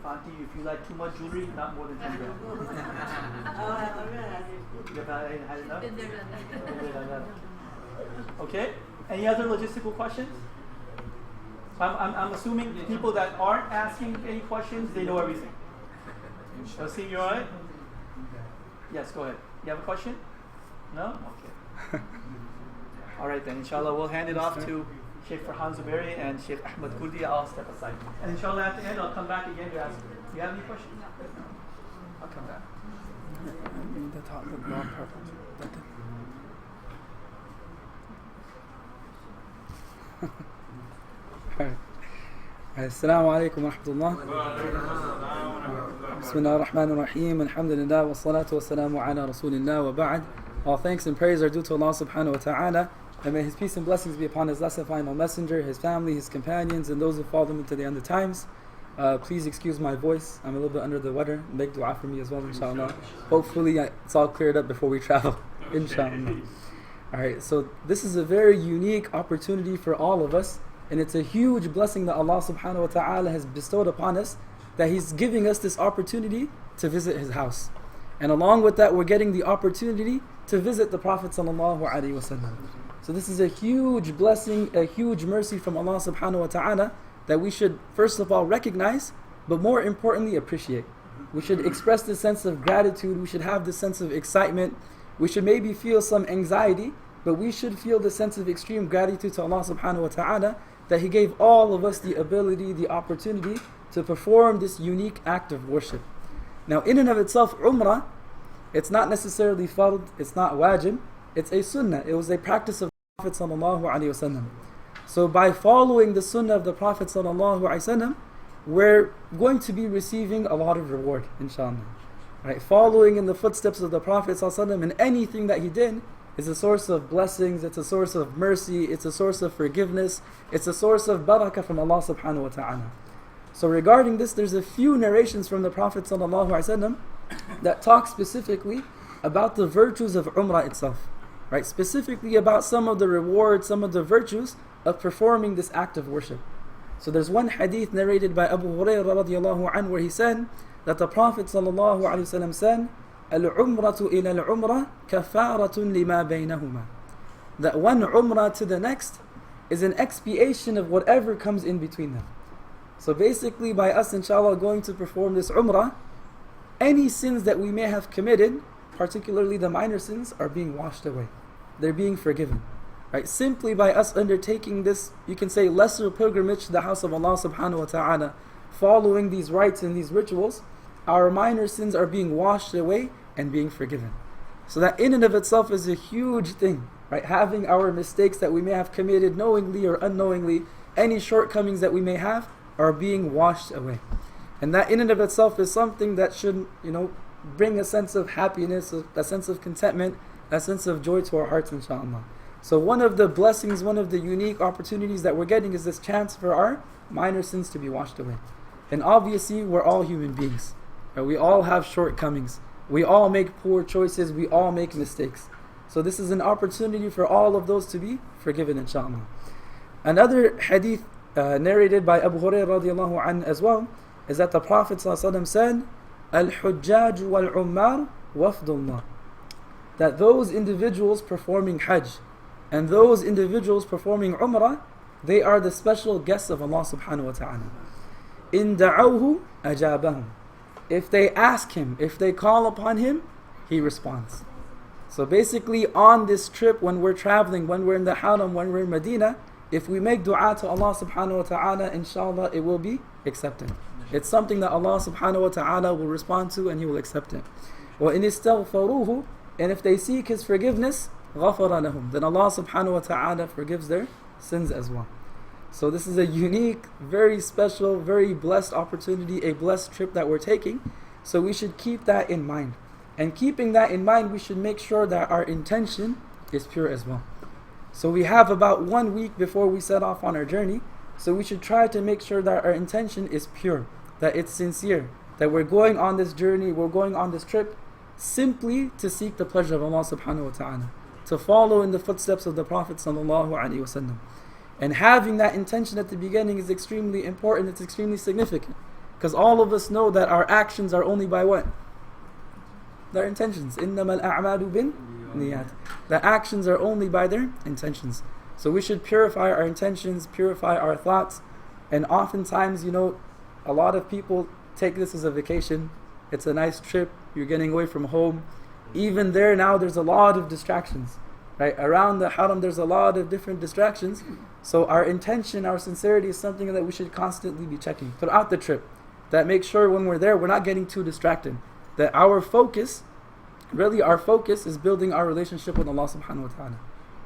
Auntie, if you like too much jewelry, not more than 10 grand. You had enough? Been there, done that. Okay. Any other logistical questions? I'm assuming the people that aren't asking any questions, they know everything. So, see, you all right? Yes, go ahead. You have a question? No? Okay. All right then, inshallah, we'll hand it off to Sheikh Farhan Zubairi and Sheikh Ahmad Kurdi. I'll step aside. And inshallah, at the end, I'll come back again to ask. Do you have any questions? I'll come back. The top, the brown purple. Assalamu alaikum wa rahmatullah. Bismillah ar-Rahman ar-Rahim. Alhamdulillah wa salatu wa salamu ala rasulillah wa ba'd. All thanks and praise are due to Allah subhanahu wa ta'ala. And may His peace and blessings be upon His last final messenger, His family, His companions, and those who follow them into the end of times. Please excuse my voice. I'm a little bit under the weather. Make dua for me as well, inshallah. Hopefully it's all cleared up before we travel, inshallah. Alright, so this is a very unique opportunity for all of us. And it's a huge blessing that Allah subhanahu wa ta'ala has bestowed upon us, that He's giving us this opportunity to visit His house. And along with that, we're getting the opportunity to visit the Prophet sallallahu alaihi wasallam. So this is a huge blessing, a huge mercy from Allah subhanahu wa ta'ala that we should first of all recognize, but more importantly appreciate. We should express this sense of gratitude, we should have this sense of excitement, we should maybe feel some anxiety, but we should feel the sense of extreme gratitude to Allah subhanahu wa ta'ala that He gave all of us the ability, the opportunity to perform this unique act of worship. Now in and of itself, Umrah, it's not necessarily fard, it's not wajib, it's a sunnah. It was a practice of the Prophet sallallahu alaihi wasallam. So by following the sunnah of the Prophet sallallahu alaihi wasallam, we're going to be receiving a lot of reward, inshallah. Right? Following in the footsteps of the Prophet sallallahu alaihi wasallam and anything that he did is a source of blessings, it's a source of mercy, it's a source of forgiveness, it's a source of barakah from Allah subhanahu wa ta'ala. So regarding this, there's a few narrations from the Prophet sallallahu alaihi wasallam that talk specifically about the virtues of Umrah itself. Right? Specifically about some of the rewards, some of the virtues of performing this act of worship. So there's one hadith narrated by Abu Hurairah radiallahu anhu where he said that the Prophet sallallahu alaihi wasallam said, "Al-umratu ila al-umrah kafaratun lima baynahuma." That one umrah to the next is an expiation of whatever comes in between them. So basically by us inshallah going to perform this umrah, any sins that we may have committed, particularly the minor sins, are being washed away. They're being forgiven. Right? Simply by us undertaking this, you can say, lesser pilgrimage to the house of Allah subhanahu wa ta'ala, following these rites and these rituals, our minor sins are being washed away and being forgiven. So that in and of itself is a huge thing. Right? Having our mistakes that we may have committed knowingly or unknowingly, any shortcomings that we may have, are being washed away. And that in and of itself is something that should, bring a sense of happiness, a sense of contentment, a sense of joy to our hearts, inshallah. So one of the blessings, one of the unique opportunities that we're getting is this chance for our minor sins to be washed away. And obviously, we're all human beings. Right? We all have shortcomings. We all make poor choices. We all make mistakes. So this is an opportunity for all of those to be forgiven, inshallah. Another hadith narrated by Abu Hurairah radiallahu anhu as well is that the Prophet ﷺ said, "Al-Hujjaj wal-Ummar wafdullah." That those individuals performing Hajj and those individuals performing Umrah, they are the special guests of Allah subhanahu wa ta'ala. In da'awhu ajabahum. If they ask Him, if they call upon Him, He responds. So basically on this trip, when we're traveling, when we're in the Haram, when we're in Medina, if we make dua to Allah subhanahu wa ta'ala, inshallah it will be accepted. It's something that Allah subhanahu wa ta'ala will respond to and He will accept it. وَإِنِ اسْتَغْفَرُوهُ. And if they seek His forgiveness, غَفَرَ لَهُمْ. Then Allah subhanahu wa ta'ala forgives their sins as well. So this is a unique, very special, very blessed opportunity, a blessed trip that we're taking. So we should keep that in mind. And keeping that in mind, we should make sure that our intention is pure as well. So we have about 1 week before we set off on our journey. So we should try to make sure that our intention is pure, that it's sincere, that we're going on this journey, we're going on this trip simply to seek the pleasure of Allah subhanahu wa ta'ala, to follow in the footsteps of the Prophet sallallahu alaihi wasallam. And having that intention at the beginning is extremely important, it's extremely significant. Because all of us know that our actions are only by what? Their intentions. إِنَّمَا الْأَعْمَالُ بِالنِّيَّاتِ. The actions are only by their intentions. So we should purify our intentions, purify our thoughts. And oftentimes, a lot of people take this as a vacation. It's a nice trip, you're getting away from home. Even there now there's a lot of distractions. Right? Around the haram there's a lot of different distractions. So our intention, our sincerity is something that we should constantly be checking throughout the trip. That makes sure when we're there we're not getting too distracted. That our focus is building our relationship with Allah subhanahu wa ta'ala.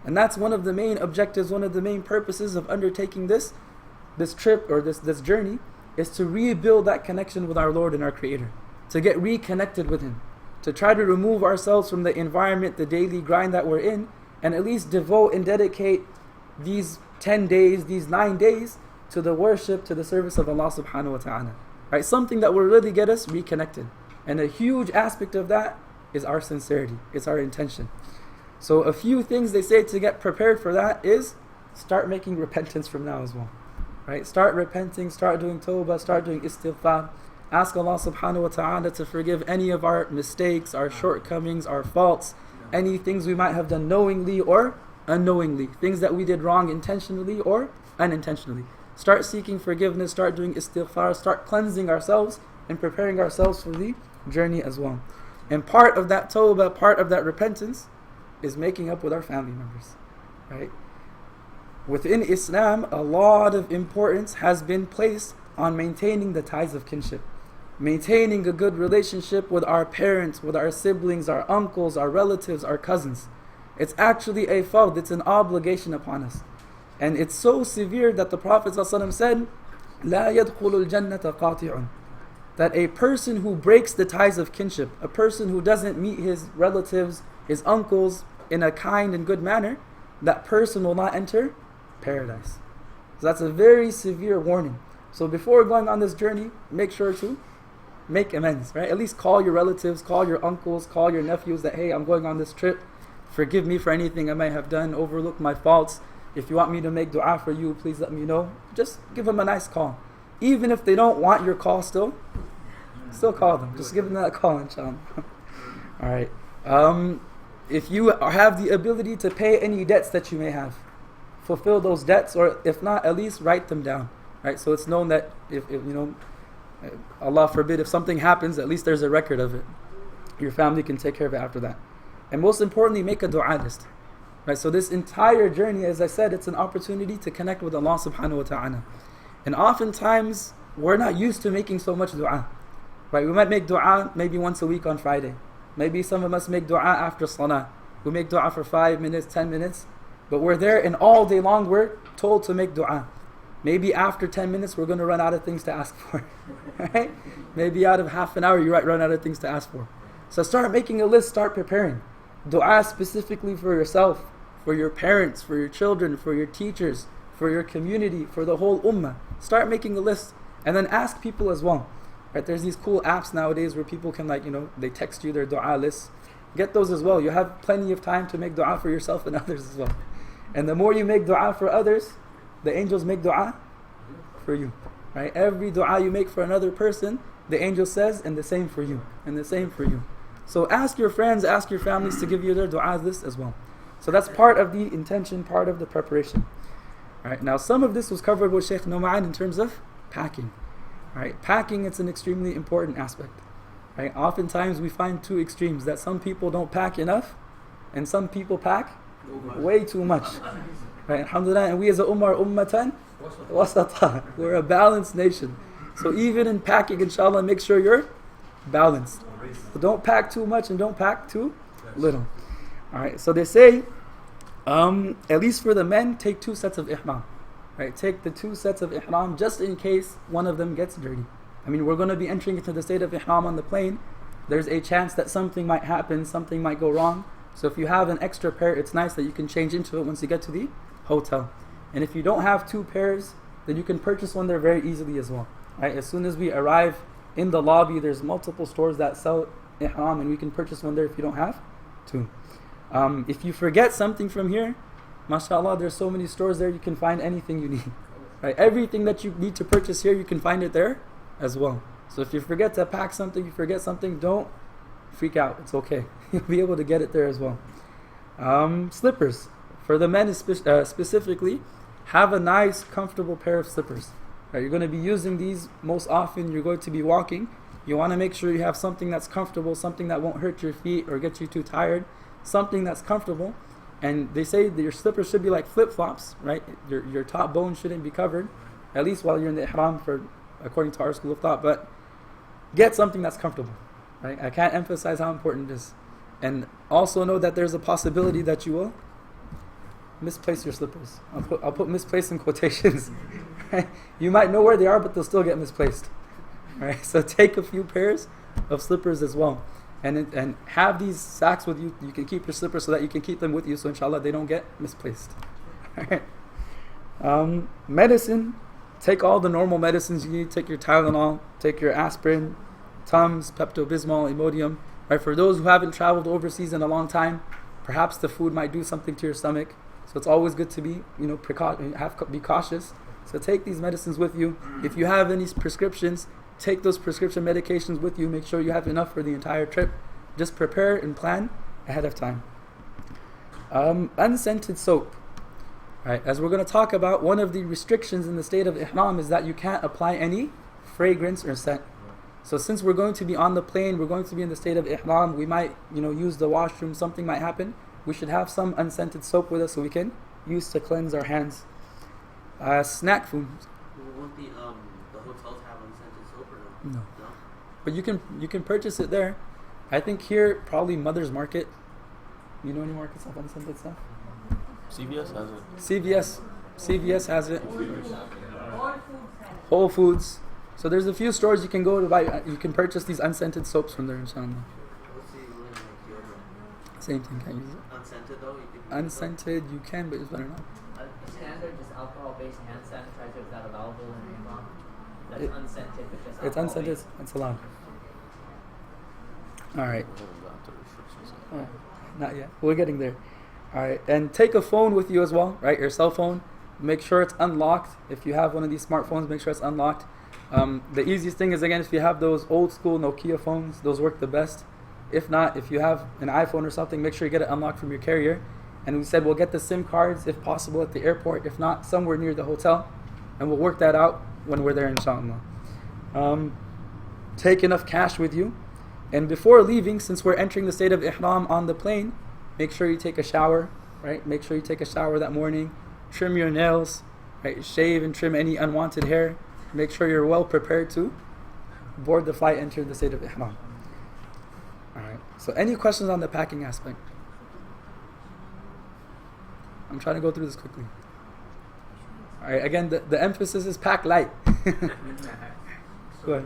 And that's one of the main objectives, one of the main purposes of undertaking this trip or this journey, is to rebuild that connection with our Lord and our Creator. To get reconnected with Him. To try to remove ourselves from the environment, the daily grind that we're in, and at least devote and dedicate these 10 days, these 9 days to the worship, to the service of Allah subhanahu wa ta'ala. Right? Something that will really get us reconnected. And a huge aspect of that is our sincerity, it's our intention. So a few things they say to get prepared for that is start making repentance from now as well. Right? Start repenting, start doing tawbah, start doing istighfar. Ask Allah subhanahu wa ta'ala to forgive any of our mistakes, our shortcomings, our faults, any things we might have done knowingly or unknowingly, things that we did wrong intentionally or unintentionally. Start seeking forgiveness, start doing istighfar, start cleansing ourselves and preparing ourselves for the journey as well. And part of that tawbah, part of that repentance is making up with our family members. Right? Within Islam, a lot of importance has been placed on maintaining the ties of kinship. Maintaining a good relationship with our parents, with our siblings, our uncles, our relatives, our cousins. It's actually a fard, it's an obligation upon us. And it's so severe that the Prophet ﷺ said, لا يدخل الجنة قاطع. That a person who breaks the ties of kinship, a person who doesn't meet his relatives, his uncles in a kind and good manner, that person will not enter paradise. So that's a very severe warning. So before going on this journey, make sure to make amends, right? At least call your relatives, call your uncles, call your nephews that, hey, I'm going on this trip. Forgive me for anything I may have done, overlook my faults. If you want me to make dua for you, please let me know. Just give them a nice call. Even if they don't want your call still call them. Just give them that call, inshallah. Alright. If you have the ability to pay any debts that you may have, fulfill those debts, or if not, at least write them down. Right? So it's known that if Allah forbid, if something happens, at least there's a record of it. Your family can take care of it after that. And most importantly, make a dua list. Right? So this entire journey, as I said, it's an opportunity to connect with Allah subhanahu wa ta'ala. And oftentimes, we're not used to making so much dua. Right? We might make dua maybe once a week on Friday. Maybe some of us make dua after salah. We make dua for 5 minutes, 10 minutes. But we're there and all day long we're told to make dua. Maybe after 10 minutes we're going to run out of things to ask for. Right? Maybe out of half an hour you might run out of things to ask for. So start making a list, start preparing. Dua specifically for yourself, for your parents, for your children, for your teachers, for your community, for the whole ummah. Start making a list and then ask people as well. Right? There's these cool apps nowadays where people can they text you their dua lists. Get those as well. You have plenty of time to make dua for yourself and others as well. And the more you make dua for others, the angels make dua for you. Right? Every dua you make for another person, the angel says, and the same for you, and the same for you. So ask your friends, ask your families to give you their dua list as well. So that's part of the intention, part of the preparation. Right? Now some of this was covered with Sheikh Numan in terms of packing. Right? Packing, it's an extremely important aspect. Right? Oftentimes we find two extremes, that some people don't pack enough and some people pack way too much. Right? Alhamdulillah, and we as a ummah are ummatan wasata. We're a balanced nation. So even in packing, inshallah, make sure you're balanced. So don't pack too much and don't pack too little. Alright, so they say, at least for the men, take 2 sets of ihram. Right? Take the 2 sets of ihram just in case one of them gets dirty. I mean, we're going to be entering into the state of ihram on the plane. There's a chance that something might happen, something might go wrong. So if you have an extra pair, it's nice that you can change into it once you get to the hotel. And if you don't have 2 pairs, then you can purchase one there very easily as well. Right? As soon as we arrive in the lobby, there's multiple stores that sell ihram, and we can purchase one there if you don't have 2. If you forget something from here, mashallah, there's so many stores there, you can find anything you need. Right? Everything that you need to purchase here, you can find it there as well. So if you forget to pack something, you forget something, don't freak out. It's okay. You'll be able to get it there as well. Slippers. For the men specifically, have a nice, comfortable pair of slippers. Right? You're going to be using these most often. You're going to be walking. You want to make sure you have something that's comfortable, something that won't hurt your feet or get you too tired, something that's comfortable. And they say that your slippers should be like flip-flops, right? Your top bone shouldn't be covered, at least while you're in the ihram, according to our school of thought. But get something that's comfortable, right? I can't emphasize how important it is. And also know that there's a possibility that you will misplace your slippers. I'll put misplaced in quotations. Right? You might know where they are, but they'll still get misplaced. Right? So take a few pairs of slippers as well. And have these sacks with you. You can keep your slippers so that you can keep them with you, so inshallah they don't get misplaced. Alright. Medicine. Take all the normal medicines you need. Take your Tylenol, take your aspirin, Tums, Pepto-Bismol, Imodium. Right? For those who haven't traveled overseas in a long time, perhaps the food might do something to your stomach. So it's always good to be, be cautious. So take these medicines with you. If you have any prescriptions, take those prescription medications with you. Make sure you have enough for the entire trip. Just prepare and plan ahead of time. Unscented soap. Right, as we're going to talk about, one of the restrictions in the state of ihram is that you can't apply any fragrance or scent. So since we're going to be on the plane, we're going to be in the state of ihram, we might use the washroom, something might happen. We should have some unscented soap with us so we can use to cleanse our hands. Snack foods. Won't the hotels have unscented soap or no? No. But you can purchase it there. I think here probably Mother's Market. You know any markets have unscented stuff? CVS has it. CVS has it. Whole Foods. So there's a few stores you can go to buy. You can purchase these unscented soaps from there, inshallah. What's the deodorant? Same thing, can't use it. Unscented though? Unscented, you can, but it's better not. Standard, just alcohol-based hand sanitizer is that allowable in ihram? That's unscented, but just It's unscented. alcohol-based. It's allowed. All right. We haven't gotten to restrictions yet. All right. Not yet. We're getting there. All right. And take a phone with you as well, right? Your cell phone. Make sure it's unlocked. If you have one of these smartphones, make sure it's unlocked. The easiest thing is, again, if you have those old school Nokia phones, those work the best. If not, if you have an iPhone or something, make sure you get it unlocked from your carrier. And we said we'll get the SIM cards if possible at the airport, if not somewhere near the hotel, and we'll work that out when we're there, inshallah. Take enough cash with you, and before leaving, since we're entering the state of ihram on the plane, make sure you take a shower, right? Make sure you take a shower that morning. Trim your nails, right? Shave and trim any unwanted hair. Make sure you're well prepared to board the flight, enter the state of ihram. All right. So, any questions on the packing aspect? I'm trying to go through this quickly. All right. Again, the emphasis is pack light. Go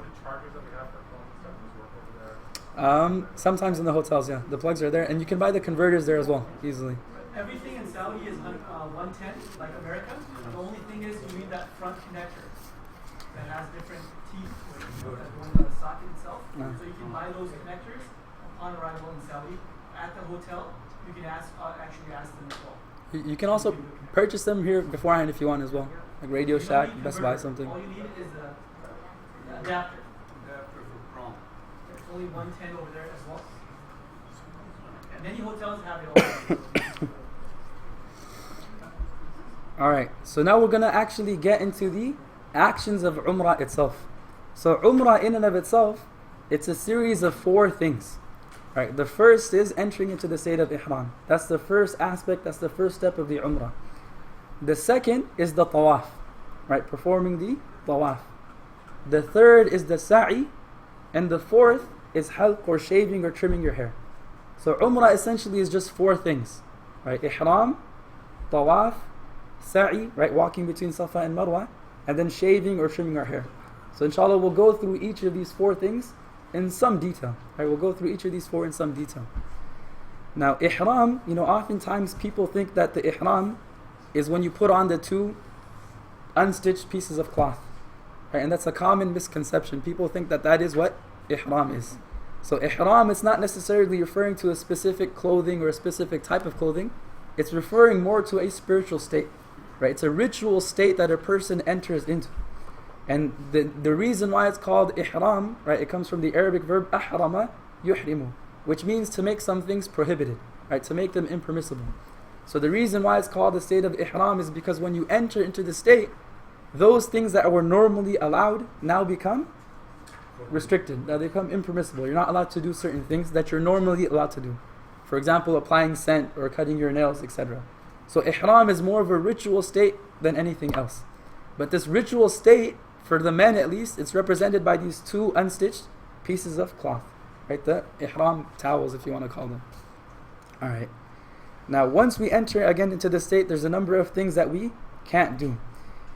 ahead. Sometimes in the hotels, yeah, the plugs are there, and you can buy the converters there as well, easily. Everything in Saudi is 110, like America. The only thing is you need that front connector that has different teeth that go in the socket itself. So you can buy those connectors upon arrival in Saudi. At the hotel, you can actually ask them as well. You can also purchase them here beforehand if you want as well, like Radio Shack, Best Buy, something. All you need is the adapter. Adapter for Chrome. There's only 110 over there as well. And many hotels have it already. All right, so now we're going to actually get into the actions of Umrah itself. So Umrah in and of itself, it's a series of 4 things. Right, the first is entering into the state of ihram. That's the first aspect, that's the first step of the Umrah. The second is the tawaf, right, performing the tawaf. The third is the sa'i, and the fourth is halq, or shaving or trimming your hair. So Umrah essentially is just 4 things, right? Ihram, tawaf, sa'i, right, walking between Safa and Marwa, and then shaving or trimming our hair. So inshallah we'll go through each of these 4 things in some detail. Right, we'll go through each of these 4 in some detail. Now, ihram, oftentimes people think that the ihram is when you put on the 2 unstitched pieces of cloth. Right, and that's a common misconception. People think that that is what ihram is. So ihram is not necessarily referring to a specific clothing or a specific type of clothing. It's referring more to a spiritual state. Right, it's a ritual state that a person enters into. And the reason why it's called ihram, right, it comes from the Arabic verb ahrama yuhrimu, which means to make some things prohibited, right, to make them impermissible. So the reason why it's called the state of ihram is because when you enter into the state, those things that were normally allowed now become restricted. Now they become impermissible. You're not allowed to do certain things that you're normally allowed to do. For example, applying scent or cutting your nails, etc. So ihram is more of a ritual state than anything else. But this ritual state, for the men at least, it's represented by these two unstitched pieces of cloth. Right? The ihram towels, if you want to call them. Alright. Now once we enter again into the state, there's a number of things that we can't do.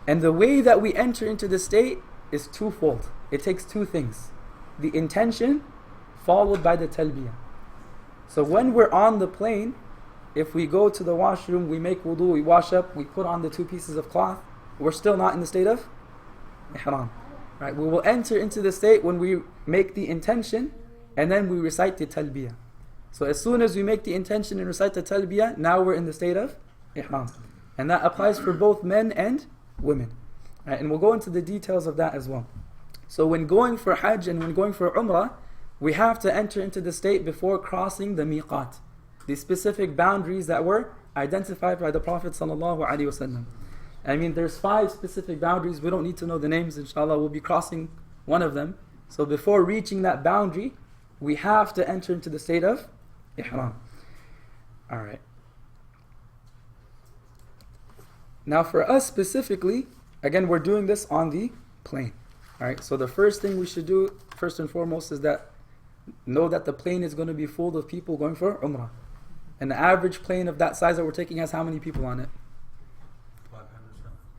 And the way that we enter into the state is twofold. It takes two things. The intention followed by the talbiyah. So when we're on the plane, if we go to the washroom, we make wudu, we wash up, we put on the two pieces of cloth, we're still not in the state of ihram. Right? We will enter into the state when we make the intention and then we recite the talbiyah. So as soon as we make the intention and recite the talbiyah, now we're in the state of ihram. And that applies for both men and women. Right? And we'll go into the details of that as well. So when going for Hajj and when going for Umrah, we have to enter into the state before crossing the miqat, the specific boundaries that were identified by the Prophet ﷺ. I mean, there's 5 specific boundaries. We don't need to know the names, inshallah. We'll be crossing one of them. So before reaching that boundary, we have to enter into the state of ihram. Alright. Now for us specifically, again, we're doing this on the plane. Alright, so the first thing we should do, first and foremost, is that know that the plane is going to be full of people going for Umrah. And the average plane of that size that we're taking has how many people on it?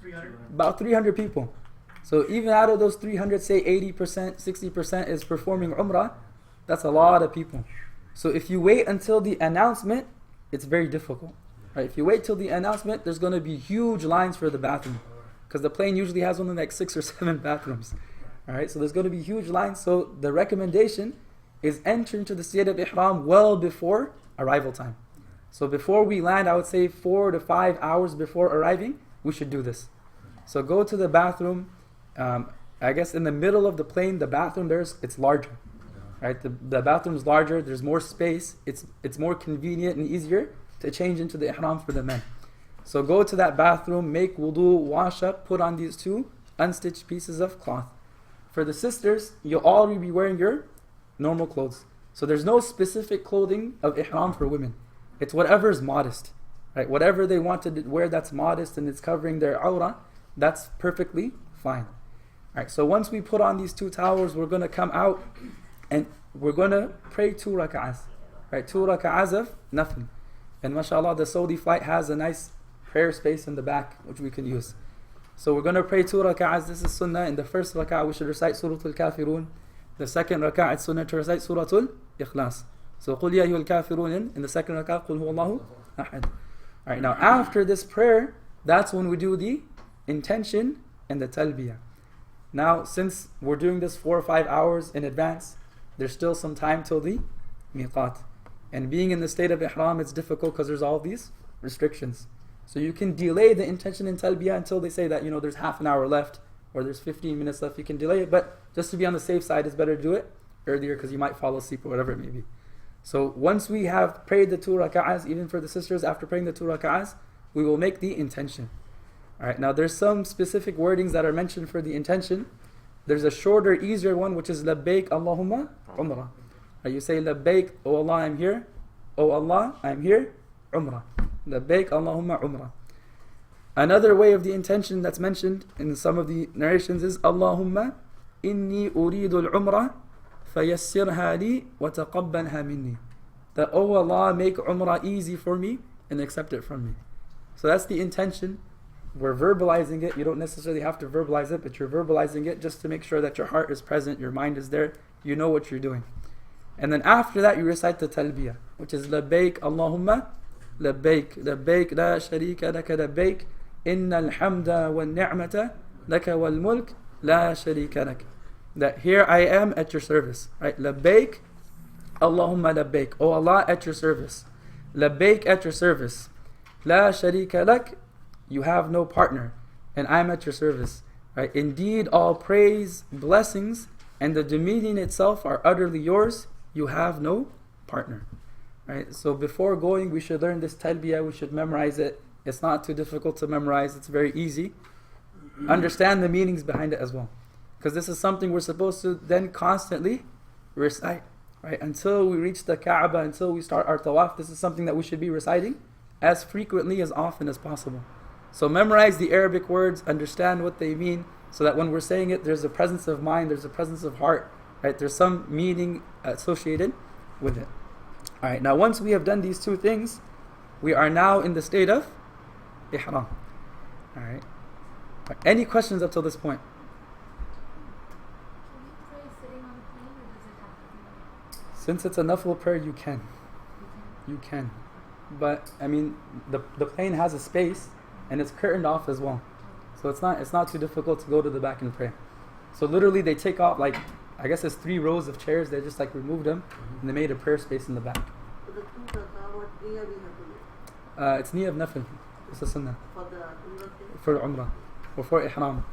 300. About 300 people. So even out of those 300, say 80%, 60% is performing Umrah, that's a lot of people. So if you wait until the announcement, it's very difficult. Right? If you wait till the announcement, there's going to be huge lines for the bathroom. Because the plane usually has only like 6 or 7 bathrooms. Alright, so there's going to be huge lines. So the recommendation is enter into the state of ihram well before arrival time. So before we land, I would say 4 to 5 hours before arriving, we should do this. So go to the bathroom. I guess in the middle of the plane, the bathroom it's larger. Right? The bathroom's larger, there's more space, it's more convenient and easier to change into the ihram for the men. So go to that bathroom, make wudu, wash up, put on these 2 unstitched pieces of cloth. For the sisters, you'll already be wearing your normal clothes. So there's no specific clothing of ihram for women. It's whatever is modest. Right? Whatever they want to wear that's modest and it's covering their awrah, that's perfectly fine. Right? So once we put on these 2 towels, we're going to come out and we're going to pray 2 rak'ahs. Right? 2 rak'ahs of nothing. And mashallah, the Saudi flight has a nice prayer space in the back which we can use. So we're going to pray 2 rak'ahs. This is sunnah. In the first rak'ah we should recite Surah Al-Kafirun. The second rak'ah it's sunnah to recite Surah Al-Ikhlas. So قُلْ يَا أَيُّهَا الْكَافِرُونَ in the second rak'ah قُلْ هُوَ اللَّهُ أَحَدٌ. Alright, now after this prayer, that's when we do the intention and the talbiyah. Now since we're doing this 4 or 5 hours in advance, there's still some time till the miqat. And being in the state of ihram, it's difficult because there's all these restrictions. So you can delay the intention and talbiyah until they say that, there's half an hour left or there's 15 minutes left. You can delay it, but just to be on the safe side, it's better to do it earlier because you might fall asleep or whatever it may be. So once we have prayed the 2 rak'ahs, even for the sisters, after praying the 2 rak'ahs, we will make the intention. Alright, now there's some specific wordings that are mentioned for the intention. There's a shorter, easier one which is Labbaik Allahumma Umrah. You say Labbaik, oh Allah, I'm here. Oh Allah, I'm here. Umrah. Labbaik Allahumma Umrah. Another way of the intention that's mentioned in some of the narrations is Allahumma inni uridu al-umrah fayassirha li wa taqabbalha minni. That, oh Allah, make Umrah easy for me and accept it from me. So that's the intention. We're verbalizing it. You don't necessarily have to verbalize it, but you're verbalizing it just to make sure that your heart is present, your mind is there, you know what you're doing. And then after that you recite the talbiyah, which is Labbaik Allahumma Labbaik, Labbaik la sharika laka Labbaik, innal hamda wal ni'mata laka wal mulk la sharika lak. That here I am at your service. Right? Labbaik Allahumma Labbaik. Oh Allah, at your service. Labbaik, at your service. La sharika lak. You have no partner, and I'm at your service. Right? Indeed, all praise, blessings, and the dominion itself are utterly yours. You have no partner. Right? So before going, we should learn this talbiyah. We should memorize it. It's not too difficult to memorize. It's very easy. Understand the meanings behind it as well. Because this is something we're supposed to then constantly recite, right? Until we reach the Kaaba, until we start our tawaf, this is something that we should be reciting as frequently, as often as possible. So memorize the Arabic words, understand what they mean, so that when we're saying it, there's a presence of mind, there's a presence of heart, right? There's some meaning associated with it. All right, now once we have done these two things, we are now in the state of ihram. All right. Any questions up till this point? Can you pray sitting on the plane, or does it have to be? Since it's a nafil prayer, you can. You can. But I mean, the plane has a space and it's curtained off as well. So it's not too difficult to go to the back and pray. So literally they take off, like, I guess it's 3 rows of chairs, they just like removed them and they made a prayer space in the back. So the 2 rakah, what niyyah we have to make? It's niyyah of nafil. It's a sunnah. For the umrah thing? For umrah. Or for ihram.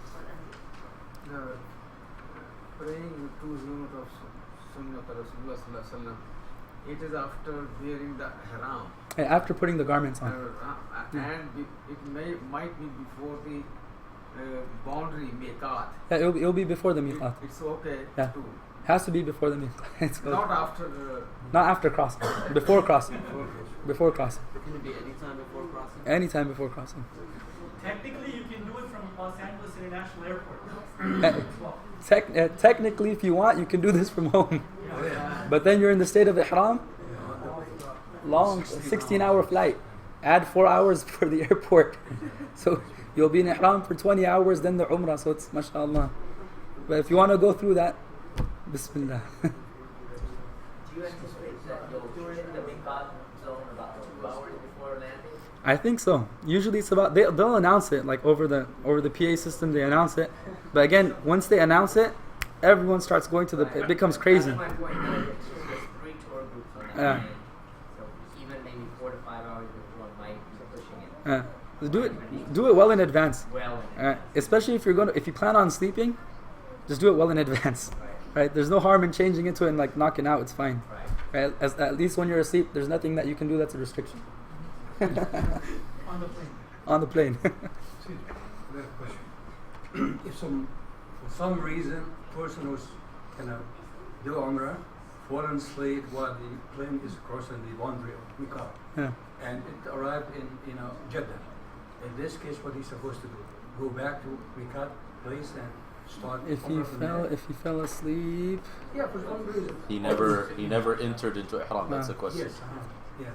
Praying 2 unit of Sunnah Rasulullah Sallallahu Alaihi Wasallam, it is after wearing the ihram. And after putting the garments on. It might be before the boundary miqat. Yeah, it'll be before the miqat. It's okay Yeah. to. Has to be before the miqat. It's good. Not after. Not after crossing. Before crossing. Before crossing. Can it be any time before crossing? Anytime before crossing. Technically, you can do it from Los Angeles International Airport. Technically, if you want, you can do this from home. But then you're in the state of ihram. Long, 16-hour flight. Add 4 hours for the airport. So you'll be in ihram for 20 hours, then the umrah. So it's mashallah. But if you want to go through that, bismillah. Do you anticipate that you'll hit the miqat zone about 2 hours before landing? I think so. Usually it's about, they'll announce it, like over the PA system, they announce it. But again, once they announce it, everyone starts going to it becomes crazy. That's my point. There's 3 tour groups on that plane. So even maybe 4 to 5 hours before might be pushing it. Do it well in advance. Well, Especially if you plan on sleeping, just do it well in advance. Right? There's no harm in changing into it and like knocking out. It's fine. Right? At least when you're asleep, there's nothing that you can do that's a restriction. On the plane. On the plane. Excuse me, I have a question. If for some reason, person who's gonna do Umrah fallen asleep while the plane is crossing the boundary of Miqat, Yeah. and it arrived in Jeddah. In this case, what he's supposed to do? Go back to Miqat place and start. If he fell asleep. Yeah, for some reason. He never entered into ihram. That's the question. Yes. Yeah.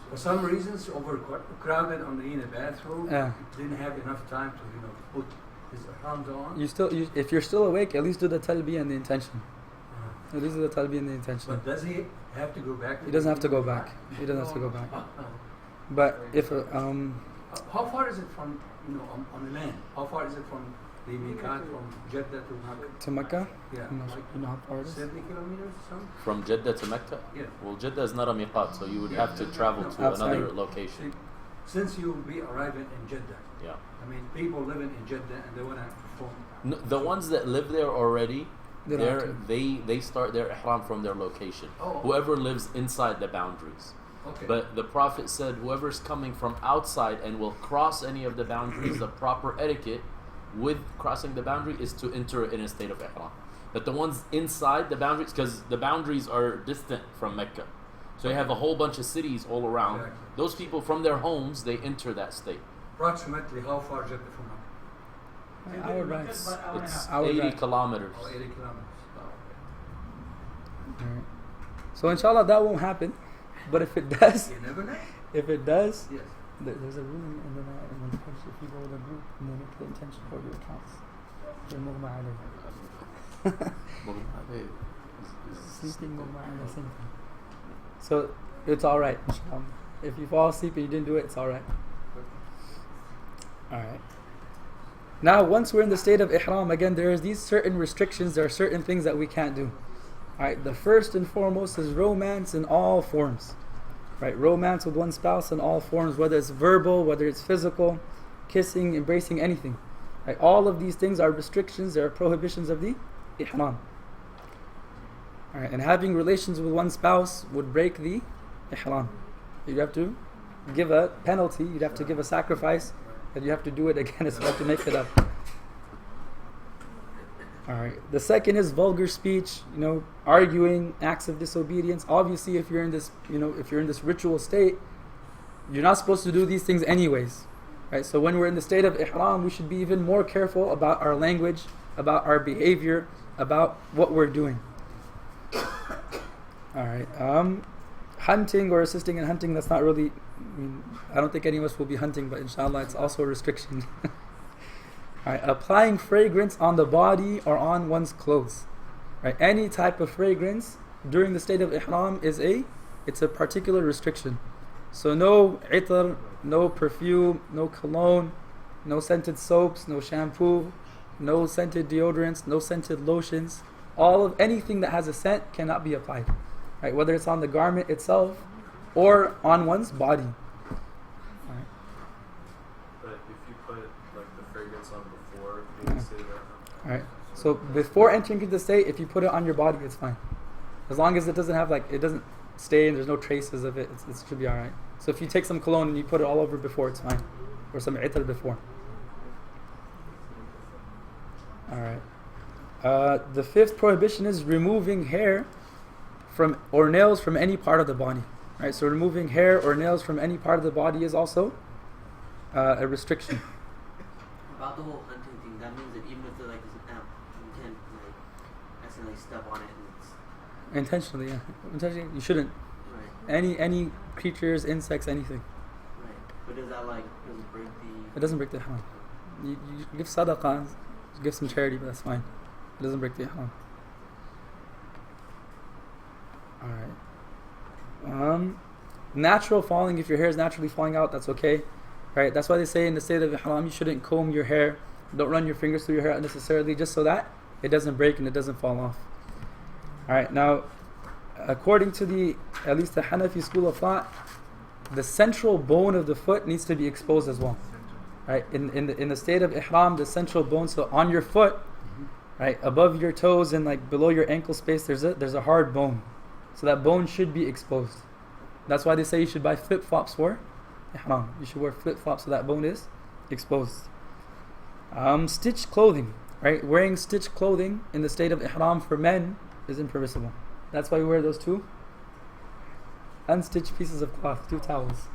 For some reasons, overcrowded on the bathroom. Didn't have enough time to put his ihram on. If you're still awake, at least do the talbiyah and the intention. At least do the talbiyah and the intention. But does he have to go back? He doesn't have to go back. He doesn't have to go back. But if how far is it from on the land? How far is it from the Miqat from Jeddah to Makkah? To Mecca? Yeah. You know how far it is? 70 kilometers or something? From Jeddah to Mecca? Yeah. Well, Jeddah is not a miqat, so you would have to travel to Outside. another location. Since you will be arriving in Jeddah, Yeah. I mean, people living in Jeddah and they want to perform. No, the ones that live there already, They don't have to. they start their ihram from their location. Oh. Whoever lives inside the boundaries. Okay. But the Prophet said, whoever's coming from outside and will cross any of the boundaries, the proper etiquette with crossing the boundary is to enter in a state of ihram. But the ones inside the boundaries, because the boundaries are distant from Mecca, so you have a whole bunch of cities all around. Exactly. Those people from their homes, they enter that state. Approximately how far Jeddah from Makkah? Hour drives. About hour and a It's half. Hour 80 drive. kilometers. Oh, 80 kilometers. Alright. So inshallah that won't happen. But if it does, You never know. if it does, Yes. there's a ruling in the course if you go with a group and they make the intention for your accounts. They're mughma alayh. Sleeping mughma alayh, same thing. So it's alright, inshallah. If you fall asleep and you didn't do it, it's alright. Alright. Now once we're in the state of ihram, again there is these certain restrictions, there are certain things that we can't do. Alright, the first and foremost is romance in all forms. Right, romance with one spouse in all forms, whether it's verbal, whether it's physical, kissing, embracing, anything. Right, all of these things are restrictions, they are prohibitions of the ihram. Alright, and having relations with one spouse would break the ihram. You'd have to give a penalty, you'd have to give a sacrifice, and you have to do it again, so you have to make it up. All right. The second is vulgar speech, arguing, acts of disobedience. Obviously, if you're in this, if you're in this ritual state, you're not supposed to do these things anyways. Right? So when we're in the state of ihram, we should be even more careful about our language, about our behavior, about what we're doing. All right. Hunting or assisting in hunting, that's not really, I don't think any of us will be hunting, but inshallah it's also a restriction. Right, applying fragrance on the body or on one's clothes. Right, any type of fragrance during the state of ihram it's a particular restriction. So no itar, no perfume, no cologne, no scented soaps, no shampoo, no scented deodorants, no scented lotions. All of anything that has a scent cannot be applied. Right, whether it's on the garment itself or on one's body. Alright, so before entering into the state, if you put it on your body, it's fine. As long as it doesn't have it doesn't stain, there's no traces of it, it should be alright. So if you take some cologne and you put it all over before, it's fine. Or some itar before. Alright. The fifth prohibition is removing hair or nails from any part of the body. Right, so removing hair or nails from any part of the body is also a restriction. About the whole hunting thing, that means that even if they're like this amp, you can accidentally step on it and it's intentionally, yeah. Intentionally, you shouldn't. Right. Any creatures, insects, anything. Right. But does that does it break the? It doesn't break the ihram. You give sadaqah, give some charity, but that's fine. It doesn't break the ihram. Alright. Natural falling, if your hair is naturally falling out, that's okay. Right? That's why they say in the state of ihram you shouldn't comb your hair. Don't run your fingers through your hair unnecessarily, just so that it doesn't break and it doesn't fall off. Alright, now according to at least the Hanafi school of thought, the central bone of the foot needs to be exposed as well. Right? In the state of ihram, the central bone, so on your foot, right, above your toes and below your ankle space, there's a hard bone. So that bone should be exposed. That's why they say you should buy flip-flops for ihram. You should wear flip-flops so that bone is exposed. Stitched clothing, right? Wearing stitched clothing in the state of ihram for men is impermissible. That's why we wear those two unstitched pieces of cloth, 2 towels.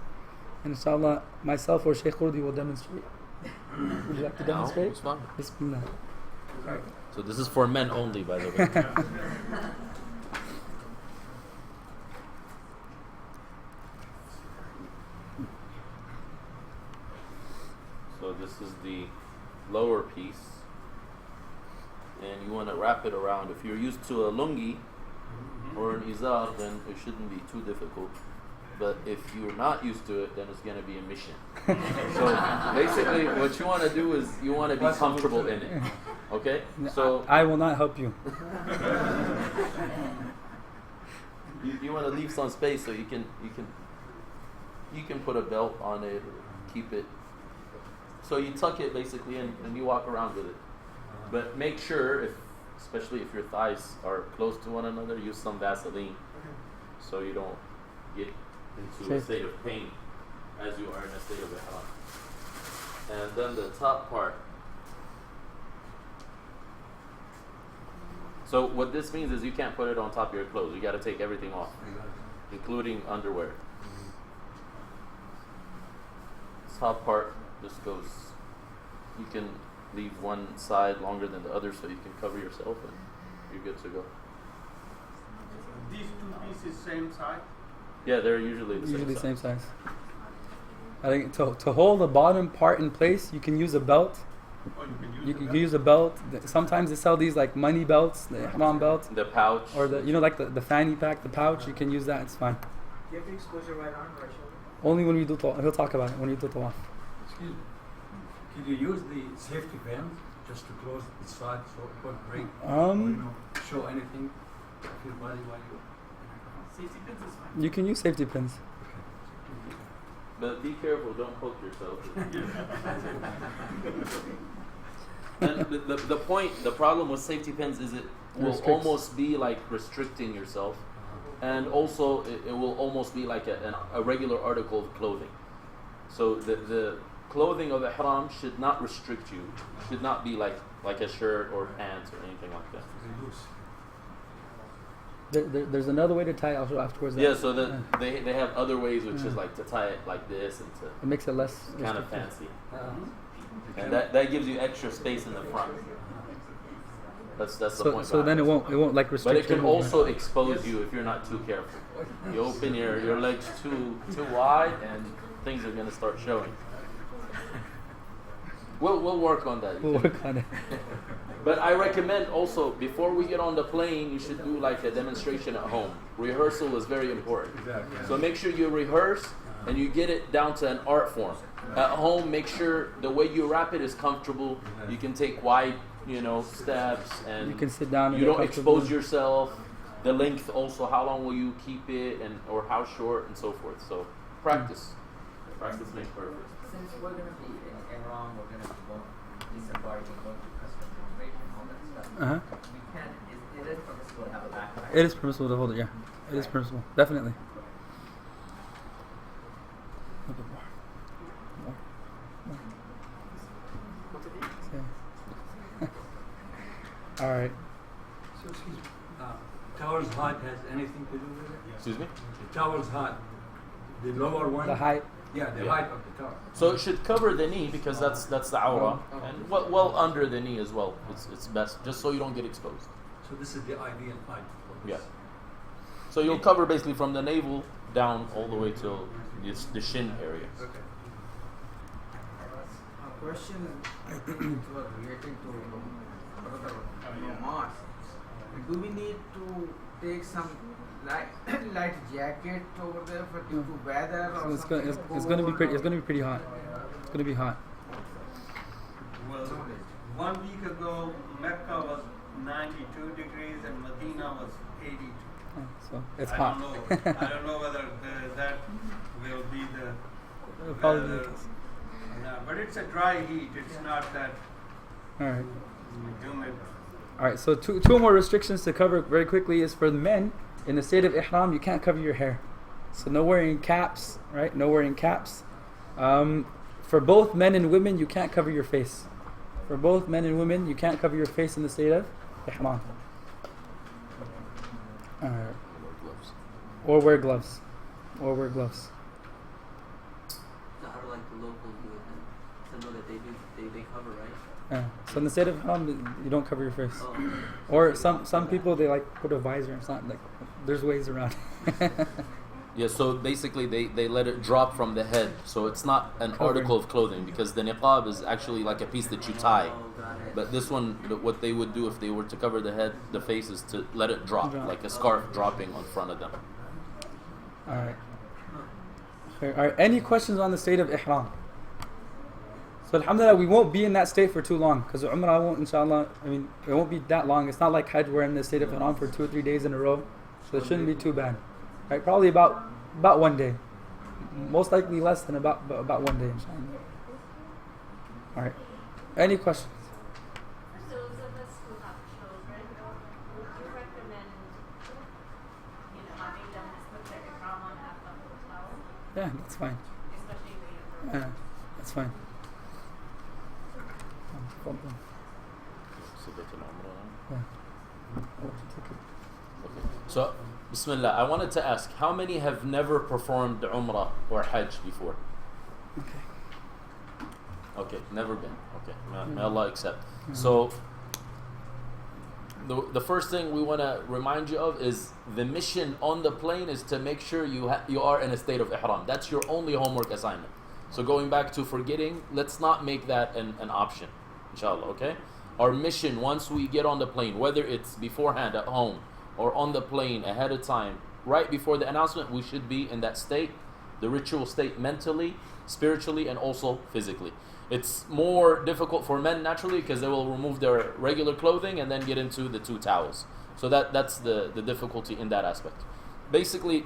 And inshallah, myself or Shaykh Urdi will demonstrate. Would you like to demonstrate? No, it's fine. Bismillah. Right. So this is for men only, by the way. So this is the lower piece, and you want to wrap it around. If you're used to a lungi or an izar, then it shouldn't be too difficult. But if you're not used to it, then it's going to be a mission. So basically, what you want to do is you want to be comfortable in it. Okay? So I will not help you. You want to leave some space so you can put a belt on it or keep it. So you tuck it basically in and you walk around with it. But make sure, especially if your thighs are close to one another, use some Vaseline so you don't get into a state of pain as you are in a state of ihram. And then the top part. So what this means is you can't put it on top of your clothes. You got to take everything off, including underwear. Top part just goes. You can leave one side longer than the other so you can cover yourself and you're good to go. These 2 pieces same size? Yeah, they're usually the same size. I think to hold the bottom part in place, you can use a belt. You can use a belt. Sometimes they sell these money belts, the ihram belt. The pouch. Or the fanny pack, the pouch. You can use that. It's fine. Do you have to expose your right arm or right shoulder? Only when we do tawaf. He'll talk about it when we do tawaf. Excuse me. Can you use the safety band just to close the side so it won't break? Or, show anything of your body while you. Safety pins is fine. You can use safety pins. But be careful, don't poke yourself. And the problem with safety pins is it will almost be like restricting yourself, and also it will almost be like a regular article of clothing. So the clothing of ihram should not restrict you. Should not be like a shirt or pants or anything like that. There's another way to tie it. I'll show afterwards. Yeah, so they have other ways, which is like to tie it like this and to. It makes it less kind of fancy. And that gives you extra space in the front. That's the point. So then it won't like restrict. But it can also expose you if you're not too careful. You open your legs too wide, and things are gonna start showing. We'll work on that. We'll work on it. But I recommend also, before we get on the plane, you should do like a demonstration at home. Rehearsal is very important. Exactly. So make sure you rehearse and you get it down to an art form. At home, make sure the way you wrap it is comfortable. You can take wide, steps, and you can sit down. You don't expose yourself. The length also, how long will you keep it, or how short, and so forth. So practice. Practice makes perfect. Since we're going to be in Iran, we're going to be disembarking, going to customs immigration, all that stuff. We can. It is permissible to have a backpack. It is permissible to hold it. Yeah, it is permissible. Definitely. A little bit more. All right. So excuse me, towel's height has anything to do with it? Excuse me? The towel's height, the lower one? The height? Yeah, the height of the towel. So it should cover the knee because that's the awrah, and well under the knee as well. It's best, just so you don't get exposed. So this is the ideal height for this. Yeah. So you'll cover basically from the navel down all the way to the shin area. Okay. A question I think it was related to Brother Omar. Do we need to take some light jacket over there for due to weather or It's going to be pretty. It's going to be pretty hot. It's going to be hot. Well, 1 week ago, Mecca was 92 degrees and Medina was 82. So it's I hot. don't know whether that will be the It'll probably be weather. No, but it's a dry heat. It's not that All right. humid. All right. So two more restrictions to cover very quickly is for the men in the state of ihram. You can't cover your hair. So no wearing caps. Right. No wearing caps. For both men and women, you can't cover your face. For both men and women, you can't cover your face in the state of ihram. Or wear gloves. Or wear gloves. So how do like the locals do it then? So know that they cover, right? So in the state of ihram, you don't cover your face. Oh. Or some people, they like put a visor and something. Like there's ways around. Yeah, so basically they let it drop from the head, so it's not an article of clothing, because the niqab is actually like a piece that you tie. But this one, what they would do if they were to cover the head, the face, is to let it drop, like a scarf dropping on front of them. All right. All right. Any questions on the state of ihram? So alhamdulillah, we won't be in that state for too long, because Umrah won't, inshallah, it won't be that long. It's not like Hajj, we're in the state of ihram for 2 or 3 days in a row, so it shouldn't be too bad. Right? Probably about 1 day. Most likely less than about 1 day, inshallah. All right. Any questions? So those of us who have children, would you recommend, having them just put their ihram on at the hotel? Yeah, that's fine. Especially if you're Yeah, that's fine. So, Bismillah, I wanted to ask, how many have never performed Umrah or Hajj before? Okay, never been. Okay, may Allah accept. So, the first thing we want to remind you of is the mission on the plane is to make sure you are in a state of ihram. That's your only homework assignment. So going back to forgetting, let's not make that an option, inshallah, okay? Our mission, once we get on the plane, whether it's beforehand at home or on the plane ahead of time, right before the announcement, we should be in that state, the ritual state, mentally, spiritually, and also physically. It's more difficult for men naturally because they will remove their regular clothing and then get into the 2 towels. So that's the difficulty in that aspect. Basically,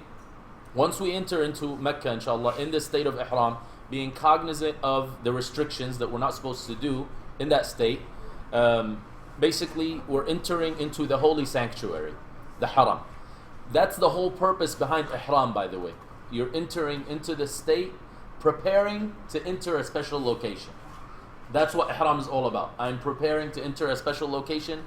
once we enter into Mecca, inshallah, in this state of ihram, being cognizant of the restrictions that we're not supposed to do in that state, basically we're entering into the holy sanctuary, the haram. That's the whole purpose behind ihram, by the way. You're entering into the state preparing to enter a special location. That's what ihram is all about. I'm preparing to enter a special location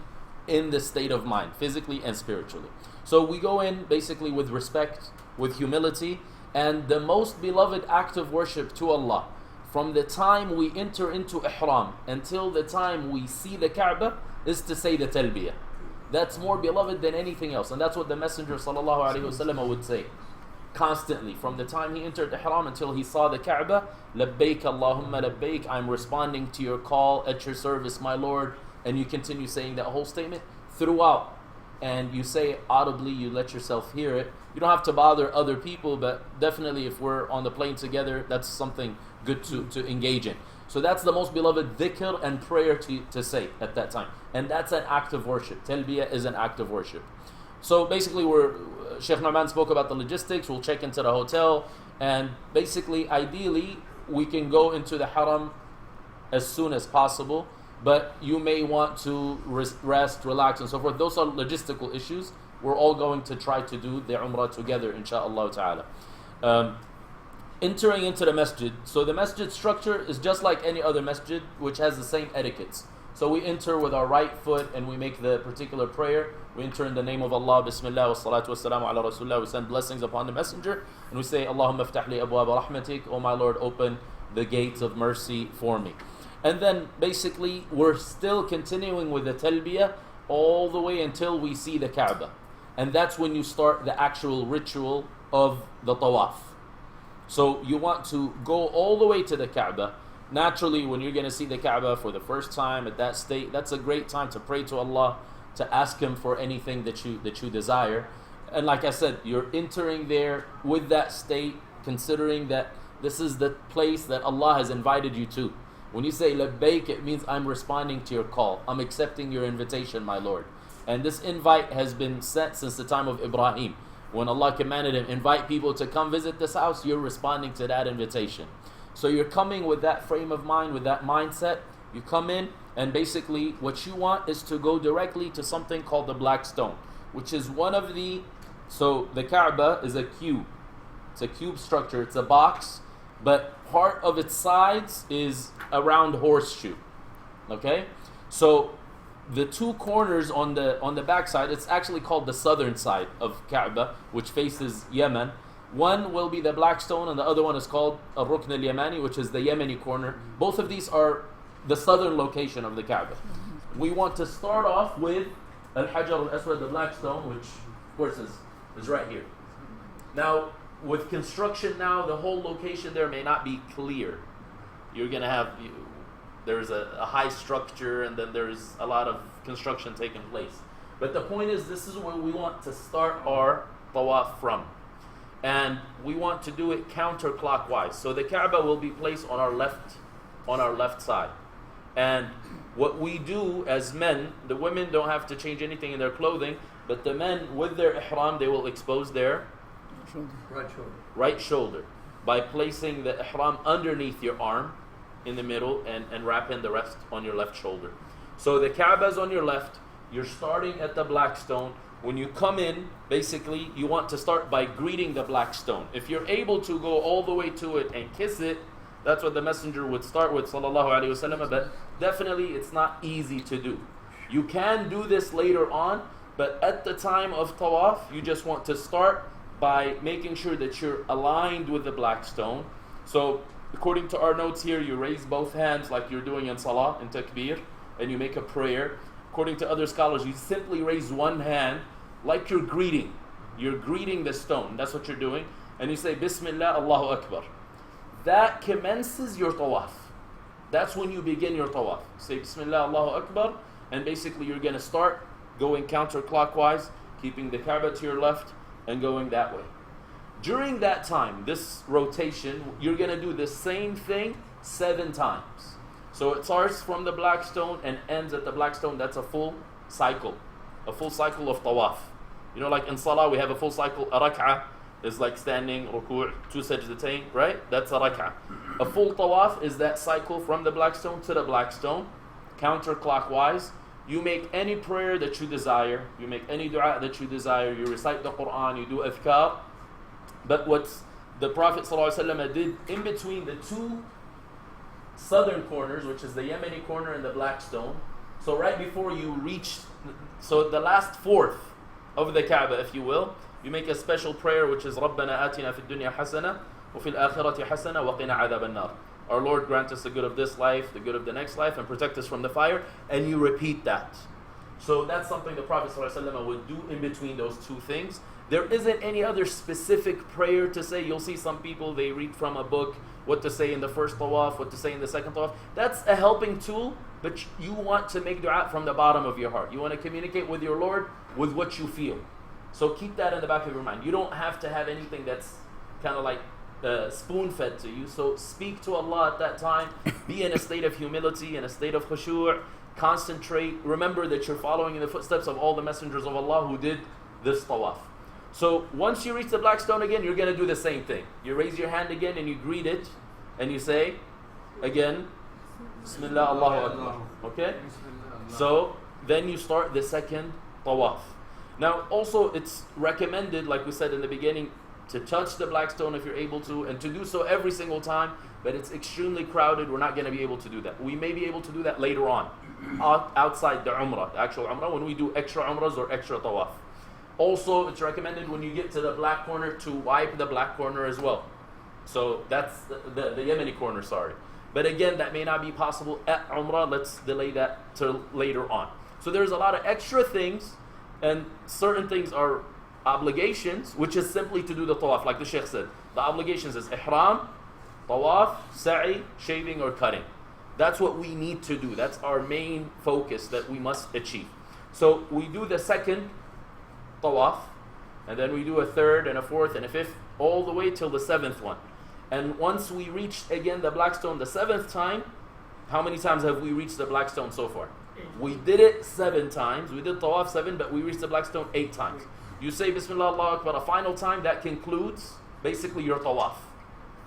in the state of mind, physically and spiritually. So we go in basically with respect, with humility, and the most beloved act of worship to Allah, from the time we enter into ihram until the time we see the Kaaba, is to say the talbiyah. That's more beloved than anything else. And that's what the Messenger ﷺ would say constantly. From the time he entered ihram until he saw the Kaaba, labbaik Allahumma labbaik, I'm responding to your call, at your service, my Lord. And you continue saying that whole statement throughout. And you say it audibly, you let yourself hear it. You don't have to bother other people, but definitely if we're on the plane together, that's something good to engage in. So that's the most beloved dhikr and prayer to say at that time. And that's an act of worship. Talbiyah is an act of worship. So basically Sheikh Nauman spoke about the logistics. We'll check into the hotel. And basically, ideally, we can go into the haram as soon as possible. But you may want to rest, relax, and so forth. Those are logistical issues. We're all going to try to do the Umrah together, inshaAllah ta'ala. Entering into the masjid. So the masjid structure is just like any other masjid, which has the same etiquettes. So we enter with our right foot and we make the particular prayer. We enter in the name of Allah, Bismillah, wa salatu wa salamu ala Rasulullah. We send blessings upon the messenger. And we say, Allahumma aftah li abwaba rahmatik. Oh my Lord, open the gates of mercy for me. And then basically we're still continuing with the talbiyah all the way until we see the Kaaba. And that's when you start the actual ritual of the tawaf. So you want to go all the way to the Kaaba. Naturally, when you're going to see the Kaaba for the first time at that state, that's a great time to pray to Allah, to ask Him for anything that you desire. And like I said, you're entering there with that state, considering that this is the place that Allah has invited you to. When you say labbaik, it means I'm responding to your call. I'm accepting your invitation, my Lord. And this invite has been sent since the time of Ibrahim. When Allah commanded him, invite people to come visit this house, you're responding to that invitation. So you're coming with that frame of mind, with that mindset. You come in, and basically what you want is to go directly to something called the Black Stone, which is one of the... So the Kaaba is a cube. It's a cube structure. It's a box, but part of its sides is a round horseshoe. Okay? So the two corners on the back side, it's actually called the southern side of Kaaba, which faces Yemen. One will be the Black Stone, and the other one is called Al-Rukn al-Yamani, which is the Yemeni corner. Both of these are the southern location of the Kaaba. We want to start off with Al-Hajar al-Aswad, the Black Stone, which of course is right here. Now, with construction now, the whole location there may not be clear. You're going to have... There's a high structure, and then there's a lot of construction taking place. But the point is, this is where we want to start our tawaf from. And we want to do it counterclockwise. So the Kaaba will be placed on our left side. And what we do as men, the women don't have to change anything in their clothing, but the men with their ihram, they will expose their right shoulder by placing the ihram underneath your arm in the middle and wrapping the rest on your left shoulder. So the Kaaba is on your left. You're starting at the Black Stone. When you come in, basically, you want to start by greeting the Black Stone. If you're able to go all the way to it and kiss it, that's what the Messenger would start with, sallallahu alaihi wasallam. But definitely, it's not easy to do. You can do this later on, but at the time of tawaf, you just want to start by making sure that you're aligned with the Black Stone. So, according to our notes here, you raise both hands like you're doing in salah, in takbir, and you make a prayer. According to other scholars, you simply raise one hand like you're greeting. You're greeting the stone. That's what you're doing. And you say, Bismillah, Allahu Akbar. That commences your tawaf. That's when you begin your tawaf. Say, Bismillah, Allahu Akbar. And basically, you're going to start going counterclockwise, keeping the Kaaba to your left, and going that way. During that time, this rotation, you're going to do the same thing 7 times. So it starts from the Black Stone and ends at the Black Stone. That's a full cycle. A full cycle of tawaf. You know, like in salah, we have a full cycle. A rak'ah is like standing, ruku', 2 sajdatain, right? That's a rak'ah. A full tawaf is that cycle from the Black Stone to the Black Stone, counterclockwise. You make any prayer that you desire. You make any dua that you desire. You recite the Quran. You do adhkar. But what's the Prophet ﷺ did in between the two southern corners, which is the Yemeni corner and the Black Stone. So right before you reach, so the last fourth of the Kaaba, if you will, you make a special prayer, which is رَبَّنَا آتِنَا فِي الدُّنْيَا حَسَنَةً وَفِي الْآخِرَةِ حَسَنَةً وَقِنَا عَذَابَ النَّارِ. Our Lord, grant us the good of this life, the good of the next life, and protect us from the fire. And you repeat that. So that's something the Prophet ﷺ would do in between those two things. There isn't any other specific prayer to say. You'll see some people, they read from a book what to say in the first tawaf, what to say in the second tawaf. That's a helping tool, but you want to make dua from the bottom of your heart. You want to communicate with your Lord with what you feel. So keep that in the back of your mind. You don't have to have anything that's kind of like spoon-fed to you. So speak to Allah at that time. Be in a state of humility, in a state of khushu'. Concentrate. Remember that you're following in the footsteps of all the messengers of Allah who did this tawaf. So once you reach the Black Stone again, you're going to do the same thing. You raise your hand again and you greet it. And you say, again, Bismillah, Allahu Akbar. Okay? So then you start the second tawaf. Now also it's recommended, like we said in the beginning, to touch the Black Stone if you're able to, and to do so every single time, but it's extremely crowded. We're not going to be able to do that. We may be able to do that later on, outside the Umrah, the actual Umrah, when we do extra Umrahs or extra Tawaf. Also, it's recommended when you get to the black corner to wipe the black corner as well. So that's the Yemeni corner, sorry. But again, that may not be possible at Umrah. Let's delay that till later on. So there's a lot of extra things, and certain things are obligations, which is simply to do the tawaf, like the Sheikh said. The obligations is ihram, tawaf, sa'i, shaving or cutting. That's what we need to do. That's our main focus that we must achieve. So we do the second tawaf, and then we do a third and a fourth and a fifth, all the way till the seventh one. And once we reach again the Black Stone the seventh time, how many times have we reached the Black Stone so far? We did it 7 times. We did tawaf 7, but we reached the Black Stone 8 times. You say Bismillah Allahu Akbar a final time, that concludes basically your tawaf.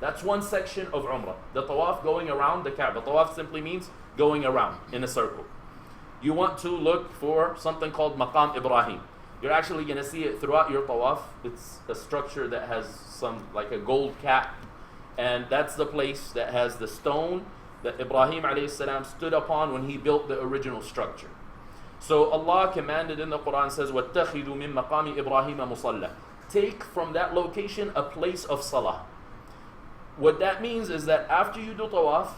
That's one section of Umrah. The tawaf, going around the Kaaba. Tawaf simply means going around in a circle. You want to look for something called Maqam Ibrahim. You're actually going to see it throughout your tawaf. It's a structure that has some, like a gold cap. And that's the place that has the stone that Ibrahim ﷺ stood upon when he built the original structure. So Allah commanded in the Quran, says, وَاتَّخِذُوا مِن مَقَامِ إِبْرَاهِيمَ مُصَلَّى. Take from that location a place of salah. What that means is that after you do tawaf,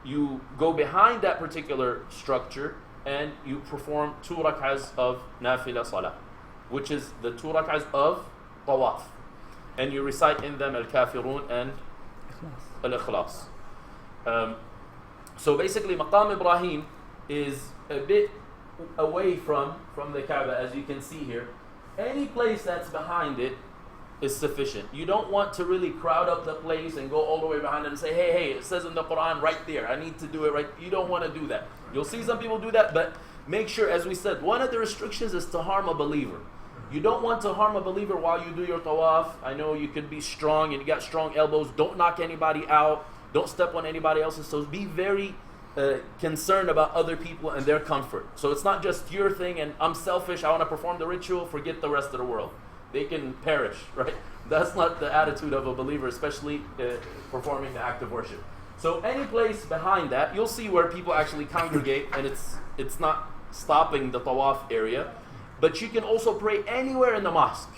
you go behind that particular structure and you perform 2 rak'ahs of nafila salah, which is the 2 rak'ahs of tawaf. And you recite in them al-kafirun and al-ikhlas. So basically Maqam Ibrahim is a bit away from the Kaaba, as you can see here. Any place that's behind it is sufficient. You don't want to really crowd up the place and go all the way behind it and say, hey, it says in the Quran right there, I need to do it right. You don't want to do that. You'll see some people do that, but make sure, as we said, one of the restrictions is to harm a believer. You don't want to harm a believer while you do your tawaf. I know you could be strong and you got strong elbows. Don't knock anybody out. Don't step on anybody else's toes. Be very concerned about other people and their comfort. So it's not just your thing and I'm selfish, I want to perform the ritual, forget the rest of the world. They can perish, right? That's not the attitude of a believer, especially performing the act of worship. So any place behind that, you'll see where people actually congregate, and it's not stopping the tawaf area. But you can also pray anywhere in the mosque.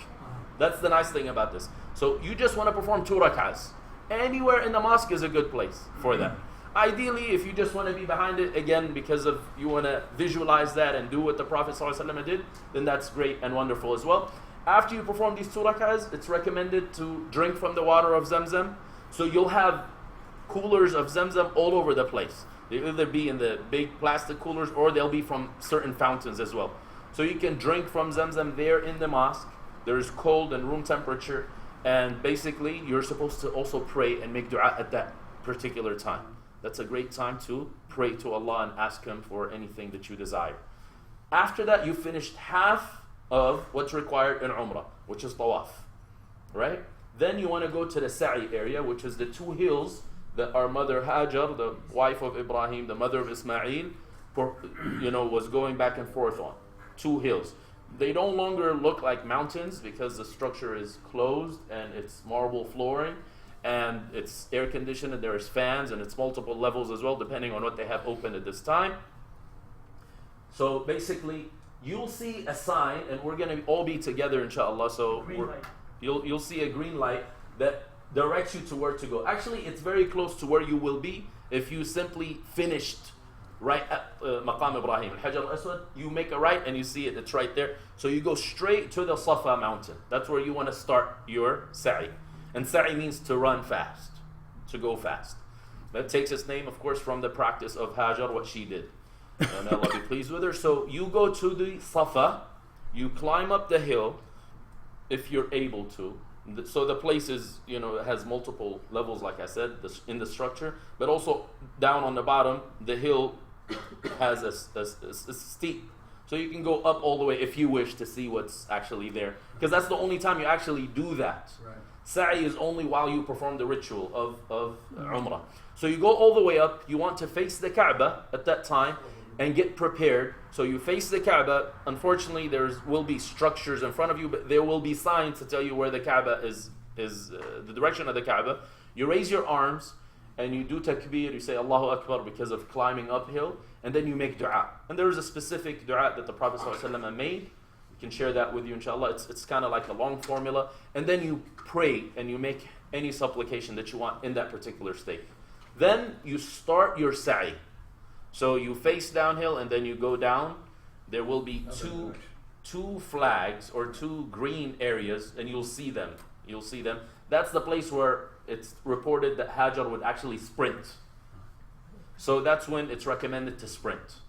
That's the nice thing about this. So you just want to perform 2 rak'ahs. Anywhere in the mosque is a good place for that. Ideally, if you just want to be behind it, again, because of you want to visualize that and do what the Prophet ﷺ did, then that's great and wonderful as well. After you perform these 2 rak'ahs, it's recommended to drink from the water of Zamzam. So you'll have coolers of Zamzam all over the place. They'll either be in the big plastic coolers or they'll be from certain fountains as well. So you can drink from Zamzam there in the mosque. There's cold and room temperature. And basically, you're supposed to also pray and make dua at that particular time. That's a great time to pray to Allah and ask Him for anything that you desire. After that, you finished half of what's required in Umrah, which is tawaf, right? Then you want to go to the sa'i area, which is the 2 hills that our mother Hajar, the wife of Ibrahim, the mother of Ismail, was going back and forth on. 2 hills. They no longer look like mountains because the structure is closed and it's marble flooring and it's air conditioned and there's fans and it's multiple levels as well depending on what they have open at this time. So basically you'll see a sign, and we're going to all be together inshallah, so you'll see a green light that directs you to where to go. Actually, it's very close to where you will be if you simply finished right at Maqam Ibrahim, Al-Hajar Al-Aswad. You make a right and you see it, it's right there. So you go straight to the Safa mountain. That's where you want to start your sa'i. And sa'i means to run fast, to go fast. That takes its name, of course, from the practice of Hajar, what she did. And Allah be pleased with her. So you go to the Safa, you climb up the hill if you're able to. So the place is, has multiple levels, like I said, in the structure, but also down on the bottom, the hill has a steep. So you can go up all the way if you wish to see what's actually there. Because that's the only time you actually do that. Right. Sa'i is only while you perform the ritual of Umrah. So you go all the way up, you want to face the Kaaba at that time and get prepared. So you face the Kaaba. Unfortunately, will be structures in front of you, but there will be signs to tell you where the Kaaba is the direction of the Kaaba. You raise your arms and you do takbir, you say Allahu Akbar because of climbing uphill, and then you make dua. And there is a specific dua that the Prophet ﷺ made. We can share that with you inshallah. It's kind of like a long formula. And then you pray and you make any supplication that you want in that particular state. Then you start your sa'i. So you face downhill and then you go down. There will be two flags or two green areas, and you'll see them. You'll see them. That's the place where it's reported that Hajar would actually sprint. So that's when it's recommended to sprint.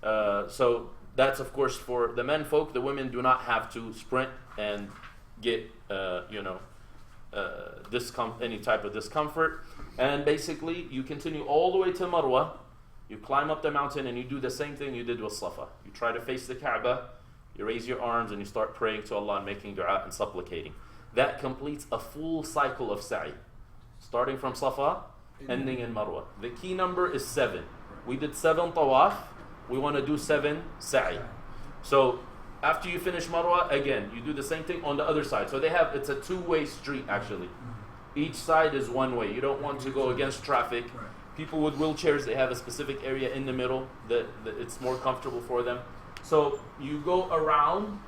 So that's of course for the men folk. The women do not have to sprint and get any type of discomfort. And basically you continue all the way to Marwa. You climb up the mountain and you do the same thing you did with Safa. You try to face the Kaaba, you raise your arms and you start praying to Allah and making dua and supplicating. That completes a full cycle of sa'i. Starting from Safa, ending in Marwa. The key number is 7. We did 7 tawaf, we want to do 7 sa'i. So after you finish Marwa, again, you do the same thing on the other side. So it's a two-way street actually. Each side is one way. You don't want to go against traffic. People with wheelchairs, they have a specific area in the middle that it's more comfortable for them. So you go around,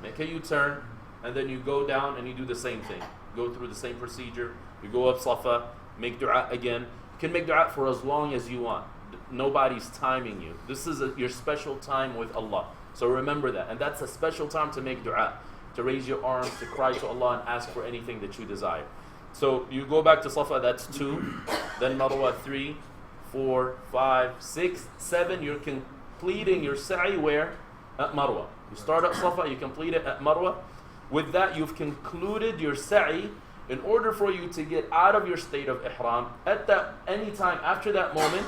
make a U-turn, and then you go down and you do the same thing. Go through the same procedure. You go up Safa, make dua again. You can make dua for as long as you want. Nobody's timing you. This is your special time with Allah. So remember that. And that's a special time to make dua, to raise your arms, to cry to Allah and ask for anything that you desire. So you go back to Safa, that's 2. Then Marwa, 3, 4, 5, 6, 7. You're completing your sa'i where? At Marwa. You start at Safa, you complete it at Marwa. With that, you've concluded your sa'i. In order for you to get out of your state of ihram, any time after that moment,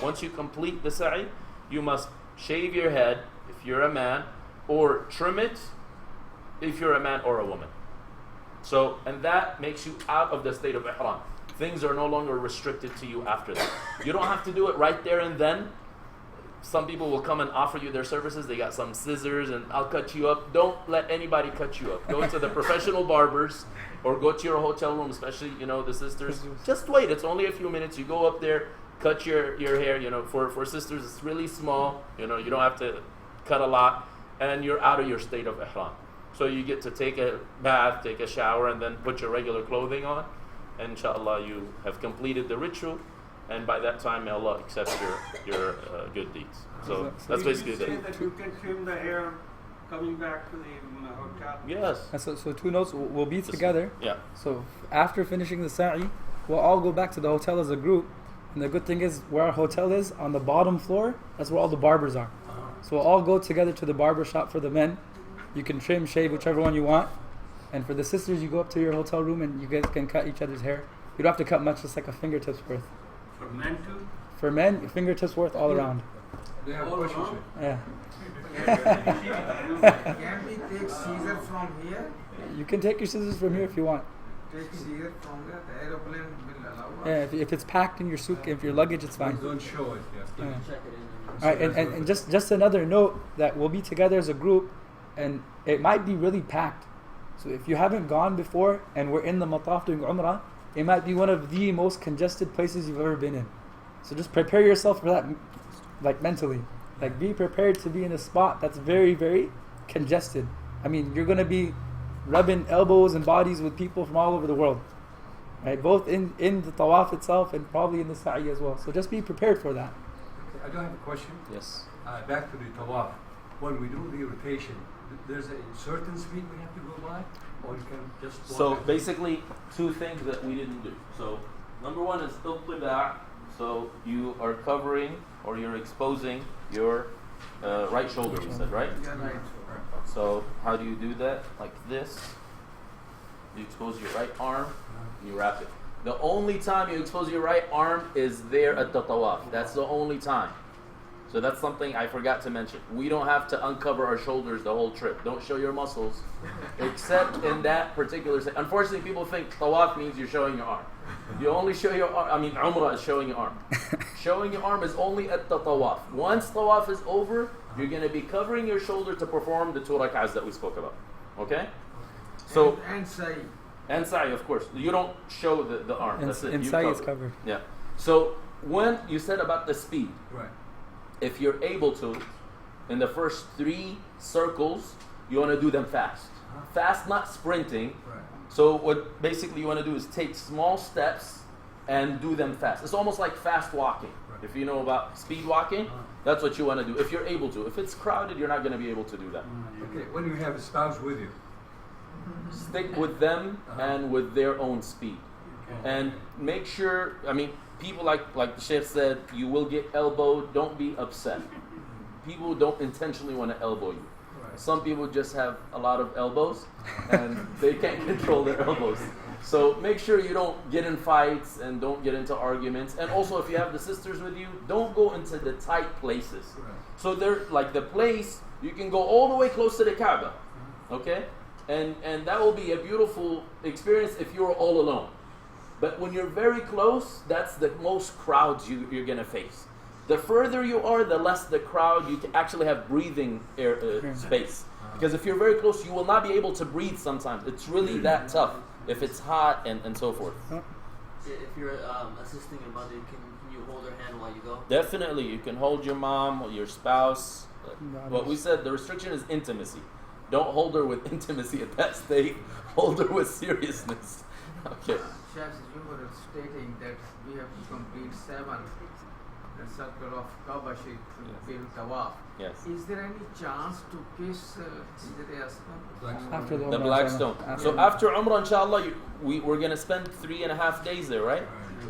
once you complete the sa'i, you must shave your head if you're a man, or trim it if you're a man or a woman. So, and that makes you out of the state of ihram. Things are no longer restricted to you after that. You don't have to do it right there and then. Some people will come and offer you their services. They got some scissors and I'll cut you up. Don't let anybody cut you up. Go to the professional barbers or go to your hotel room, especially, the sisters. Just wait. It's only a few minutes. You go up there, cut your hair. For sisters, it's really small. You don't have to cut a lot. And you're out of your state of ihram. So you get to take a bath, take a shower, and then put your regular clothing on. And inshallah, you have completed the ritual. And by that time, may Allah accept your good deeds. So that's basically that. You can trim the hair coming back to the hotel. Yes. So 2 notes, we'll be together. Yeah. So after finishing the sa'i, we'll all go back to the hotel as a group. And the good thing is, where our hotel is, on the bottom floor, that's where all the barbers are. So we'll all go together to the barber shop for the men. You can trim, shave, whichever one you want. And for the sisters, you go up to your hotel room and you guys can cut each other's hair. You don't have to cut much, just like a fingertip's worth. For men too? For men, fingertips worth all around. They have questions. Yeah. Can we take scissors from here? You can take your scissors from here if you want. Take scissors from there. The aeroplane will allow us. Yeah, if it's packed in your suitcase, if your luggage, it's fine. Don't show it. Yeah. All right, and just another note that we'll be together as a group. and it might be really packed. So if you haven't gone before and we're in the mataf doing Umrah, it might be one of the most congested places you've ever been in. So just prepare yourself for that, like mentally. Like be prepared to be in a spot that's very, very congested. I mean, you're going to be rubbing elbows and bodies with people from all over the world. Right? Both in the tawaf itself and probably in the sa'i as well. So just be prepared for that. I do have a question. Yes. Back to the tawaf. When we do the rotation, there's a certain speed we have to go by, or you can just walk So at- basically, two things that we didn't do. So number one is iltiba'. So you are covering or you're exposing your right shoulder. We said, right? Yeah, right. So how do you do that? Like this. You expose your right arm. And you wrap it. The only time you expose your right arm is there at the tawaf. That's the only time. So that's something I forgot to mention. We don't have to uncover our shoulders the whole trip. Don't show your muscles, except in that particular. Unfortunately, people think tawaf means you're showing your arm. You only show your arm. I mean, Umrah is showing your arm. Showing your arm is only at the tawaf. Once tawaf is over, you're going to be covering your shoulder to perform the 2 rak'ahs that we spoke about. Okay? So and sa'i. and sa'i, of course. You don't show the arm. And, That's it. and You sa'i cover is it. covered. Yeah. So when you said about the speed, Right. if you're able to, in the first 3 circles, you want to do them fast. Fast, not sprinting. Right. So what basically you want to do is take small steps and do them fast. It's almost like fast walking. Right. If you know about speed walking, that's what you want to do. If you're able to. If it's crowded, you're not going to be able to do that. Okay, when you have a spouse with you, Stick with them and with their own speed. And make sure, I mean, people like the Sheikh said, you will get elbowed. Don't be upset. People don't intentionally want to elbow you. Right. Some people just have a lot of elbows and they can't control their elbows. So make sure you don't get in fights and don't get into arguments. And also, if you have the sisters with you, don't go into the tight places. Right. So they're like the place, you can go all the way close to the Kaaba. Okay? And that will be a beautiful experience if you're all alone. But when you're very close, that's the most crowds you're going to face. The further you are, the less the crowd. You can actually have breathing space. Because if you're very close, you will not be able to breathe sometimes. It's really that tough if it's hot and so forth. If you're assisting your mother, can you hold her hand while you go? Definitely, you can hold your mom or your spouse. What we said, the restriction is intimacy. Don't hold her with intimacy at that state. Hold her with seriousness. Okay. Chefs, you were stating that we have to complete 7 the circle of Kaaba Sheikh to build Tawaf. Yes. Is there any chance to kiss After the The Umrah, black inshallah. stone. So after Umrah, inshallah, we're going to spend 3.5 days there, right?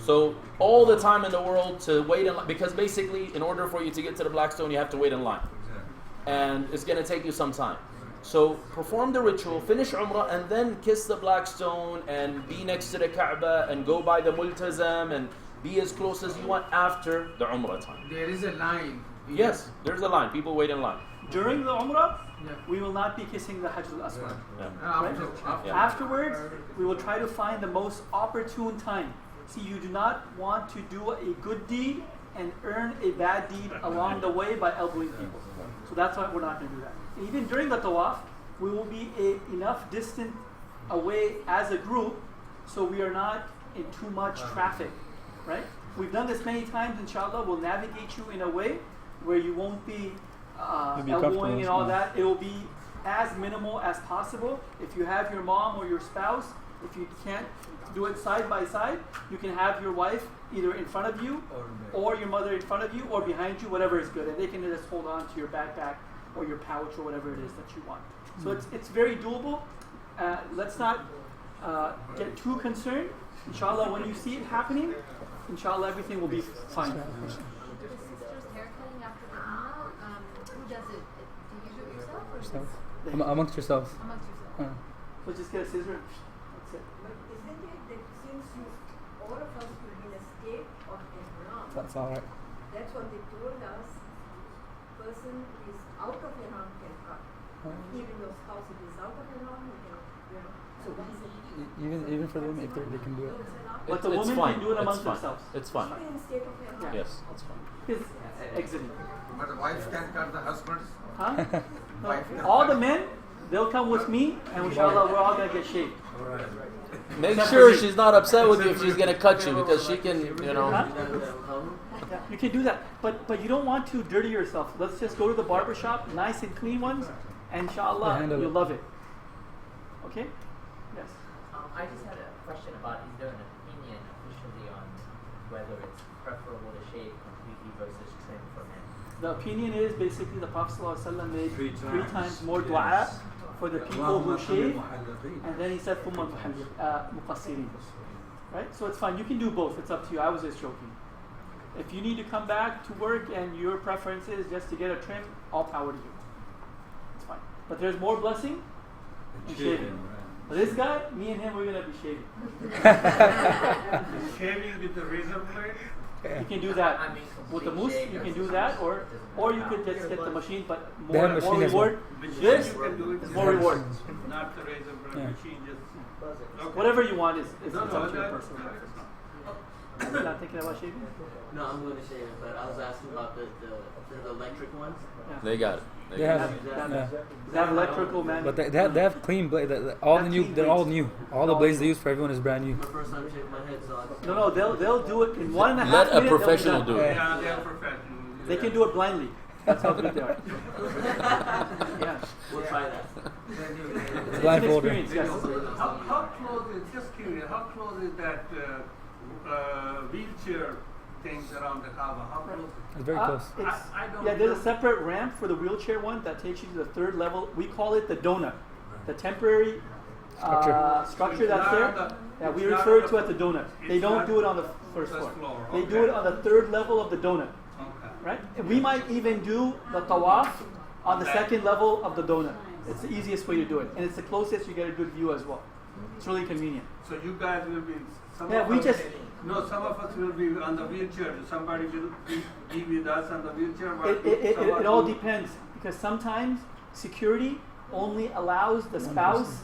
So all the time in the world to wait in line, because basically in order for you to get to the black stone, you have to wait in line. And it's going to take you some time. So perform the ritual, finish Umrah, and then kiss the black stone and be next to the Kaaba and go by the Multazam and be as close as you want after the Umrah time. There is a line. Yes, there's a line. People wait in line. During the Umrah, Yeah. we will not be kissing the Hajj al-Aswad. After. Yeah. Afterwards, we will try to find the most opportune time. See, you do not want to do a good deed and earn a bad deed along the way by elbowing people. So that's why we're not going to do that. Even during the tawaf, we will be enough distant away as a group so we are not in too much traffic, right? We've done this many times, inshallah. We'll navigate you in a way where you won't be elbowing and all that. It will be as minimal as possible. If you have your mom or your spouse, if you can't do it side by side, you can have your wife either in front of you or your mother in front of you or behind you, whatever is good. And they can just hold on to your backpack or your pouch or whatever it is that you want. So it's very doable. Let's not get too concerned. Inshallah, when you see it happening, inshallah, everything will be fine. The sister's haircutting after the Umrah, who does it? Do you do it yourself or Yourself. is it Amongst yourselves. amongst yourself? So just get a scissor. That's it. But isn't it that since all of us will be in a state of ihram, That's all right. that's what they told us, person who is out of ihram can cut. Even though spouse is out of ihram, you can, so that's it. Even for them, if they can do it. But the It's women fine. can do it It's amongst fine. themselves. It's fine. Even in state of ihram. Yeah. Yes, it's fine. Because exiting. But the wife can cut the husband's. Huh? wife. All the men, they'll come with me, and inshallah, we're all going to get shaved. Make Except sure for me. she's not upset with you if she's gonna cut you, because she can, you know. Huh? Yeah, you can do that, but you don't want to dirty yourself. Let's just go to the barber shop, nice and clean ones, and inshallah, handle you'll it. love it. Okay? Yes. I just had a question about, is there an opinion officially on whether it's preferable to shave completely versus trim for men? The opinion is basically the Prophet ﷺ made Three three times. times more dua for the people who shave, and then he said ثُمَّ مُقَصِّرِينَ. Right? So it's fine. You can do both. It's up to you. I was just joking. If you need to come back to work and your preference is just to get a trim, all power to you. It's fine. But there's more blessing in shaving. But this guy, me and him, we're going to be shaving. Shaving with the razor blade? You can do that. I mean, With the complete mousse, shave you can versus do that, no. or you could just get the machine, but They have more machine as well. reward. This You can do it is with more the reward. machine, not the razor blade Yeah. machine. Just okay. Whatever you want is No, it's no, up to your that- personal preference. You're not thinking about shaving? No, I'm going to shave it, but I was asking about the electric ones. Yeah. They got it. They have, They yeah. have electrical man. But they have clean blades. All the new, they're all new. All the blades they use for everyone is brand new. My first time shaving my head, so I No, they'll do it in 1.5 Let a minutes. they'll be professional done. do it. Yeah, they are professional. They can do it blindly. That's how good they are. Yeah. we'll try that. It's an Blindfolded. experience, yes. How close is, just curious, how close is that wheelchair things around the Kaaba? How close? It's very close. It's, I don't yeah, there's know. a separate ramp for the wheelchair one that takes you to the third level. We call it the donut, the temporary structure that's there. Yeah, we refer to it as the donut. They don't do it on the first floor. They do it on the third level of the donut, Okay. right? And we might even do the tawaf on the second level of the donut. It's the easiest way to do it, and it's the closest you get a good view as well. It's really convenient. So you guys will be, some Yeah, of we us, just no, some of us will be on the wheelchair. Somebody will be with us on the wheelchair. but it someone all will- depends, because sometimes security only allows the spouse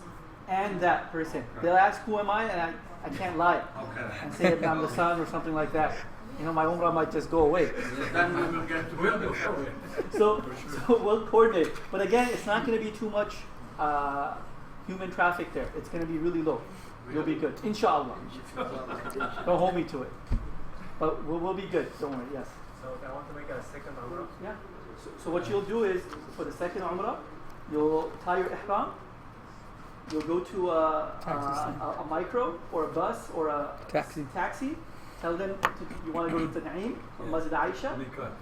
and that person. They'll ask, who am I? And I can't lie Okay. and say that I'm the son or something like that. You know, my umrah might just go away. Then we will get together. So we'll coordinate. But again, it's not going to be too much human traffic there. It's going to be really low. You'll be good. Inshallah. Don't hold me to it. But we'll be good. Don't worry. Yes. So if I want to make a second umrah, Yeah. So what you'll do is, for the second umrah, you'll tie your ihram. You'll go to a micro or a bus or a taxi. Tell them you want to go to Tan'im or Masjid Aisha.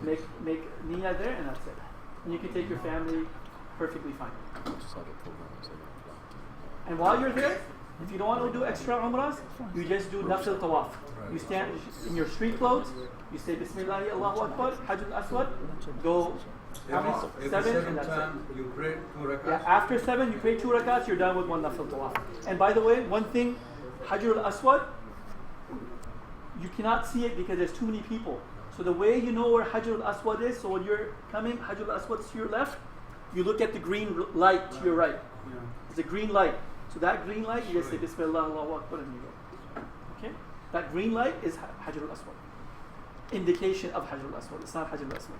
Make niyyah there, and that's it. And you can take your family perfectly fine. And while you're there, if you don't want to do extra umrahs, you just do nafil tawaf. You stand in your street clothes. You say Bismillah, Allahu Akbar, Hajj al-Aswad. Go how many? Seven, and that's it. You pray 2 rakats. Yeah, after 7, you pray 2 rakats, you're done with one nafil tawaf. And by the way, one thing, Hajj al-Aswad, you cannot see it because there's too many people. So the way you know where Hajj al-Aswad is, so when you're coming, Hajj al-Aswad to your left, you look at the green light to your right. It's a green light. So that green light, you just say Bismillah, Allahu Akbar, and you go. Okay? That green light is Hajj al-Aswad. Indication of Hajj al-Aswad. It's not Hajj al-Aswad.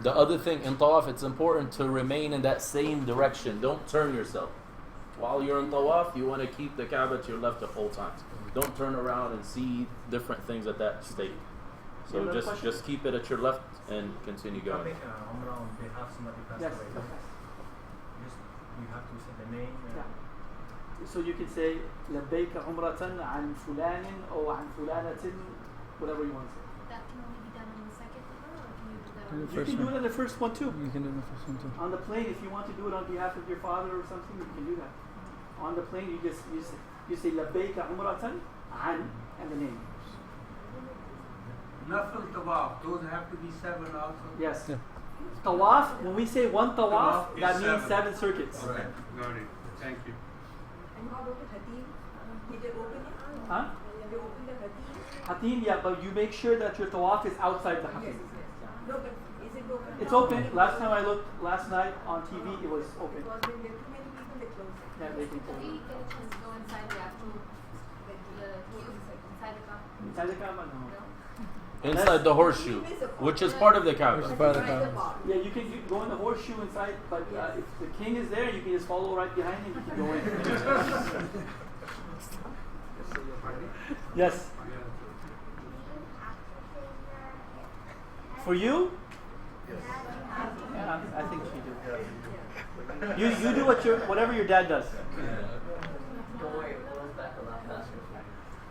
The other thing in tawaf, it's important to remain in that same direction. Don't turn yourself. While you're in tawaf, you want to keep the Kaaba to your left at all times. Don't turn around and see different things at that state. So Another question? just keep it at your left and continue if I going. make umrah on behalf of somebody who passed Yes. away, Okay. you have to say the name. Yeah. So you can say لبيك عمرة عن فلان أو عن فلانة, whatever you want to say. That can only be done on the second umrah, or can you do that On on the the You first can do one. it on the first one too. You can do the first one too. On the plane, if you want to do it on behalf of your father or something, you can do that. On the plane, you say لبيك عمرة عن and the name. Nafil tawaf, those have to be 7 also. Yes. Yeah. Tawaf, when we say one tawaf, Tawaf is that means 7. 7 circuits. Got it. Thank you. And how about the Hatim? Did they open it? Huh? Did they open the Hatim? Hatim, yeah, but you make sure that your tawaf is outside the Yes, Hatim. yes. No, but is it open? It's now? open. Last time I looked, last night on TV, it was open. Because when there are too many people, they close it. Yeah, they can If close we it. get a chance to go inside, we have to the queue inside the car. Inside the Kaaba? No. No? Inside the horseshoe, which is part of the Kaaba. Which is part of the Kaaba. Yeah, you can go in the horseshoe inside, but if the king is there, you can just follow right behind him. You can go in. Yes. For you? Yeah, I think you do. You do whatever your dad does. Don't worry, it goes back a lot faster.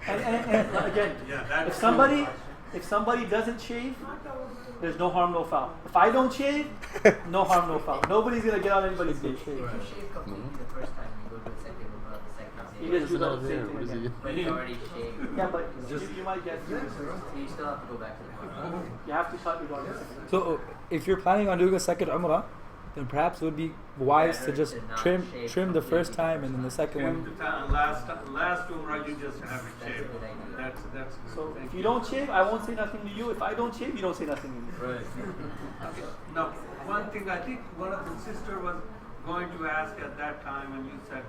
And again, if somebody doesn't shave, there's no harm, no foul. If I don't shave, no harm, no foul. Nobody's gonna get on anybody's day. If you shave completely the first time, you go to the second room, the second day. You just do the same thing again. But it's already shaved. Yeah, but you might get. So you still have to go back to the car. You have to cut your daughter. So if you're planning on doing a second Umrah, then perhaps it would be wise to just trim the first time and then the second one. Last Umrah you just have it shaved. That's so if you don't shave, I won't say nothing to you. If I don't shave, you don't say nothing to me. Right. Now, one thing I think one of the sister was going to ask at that time when you said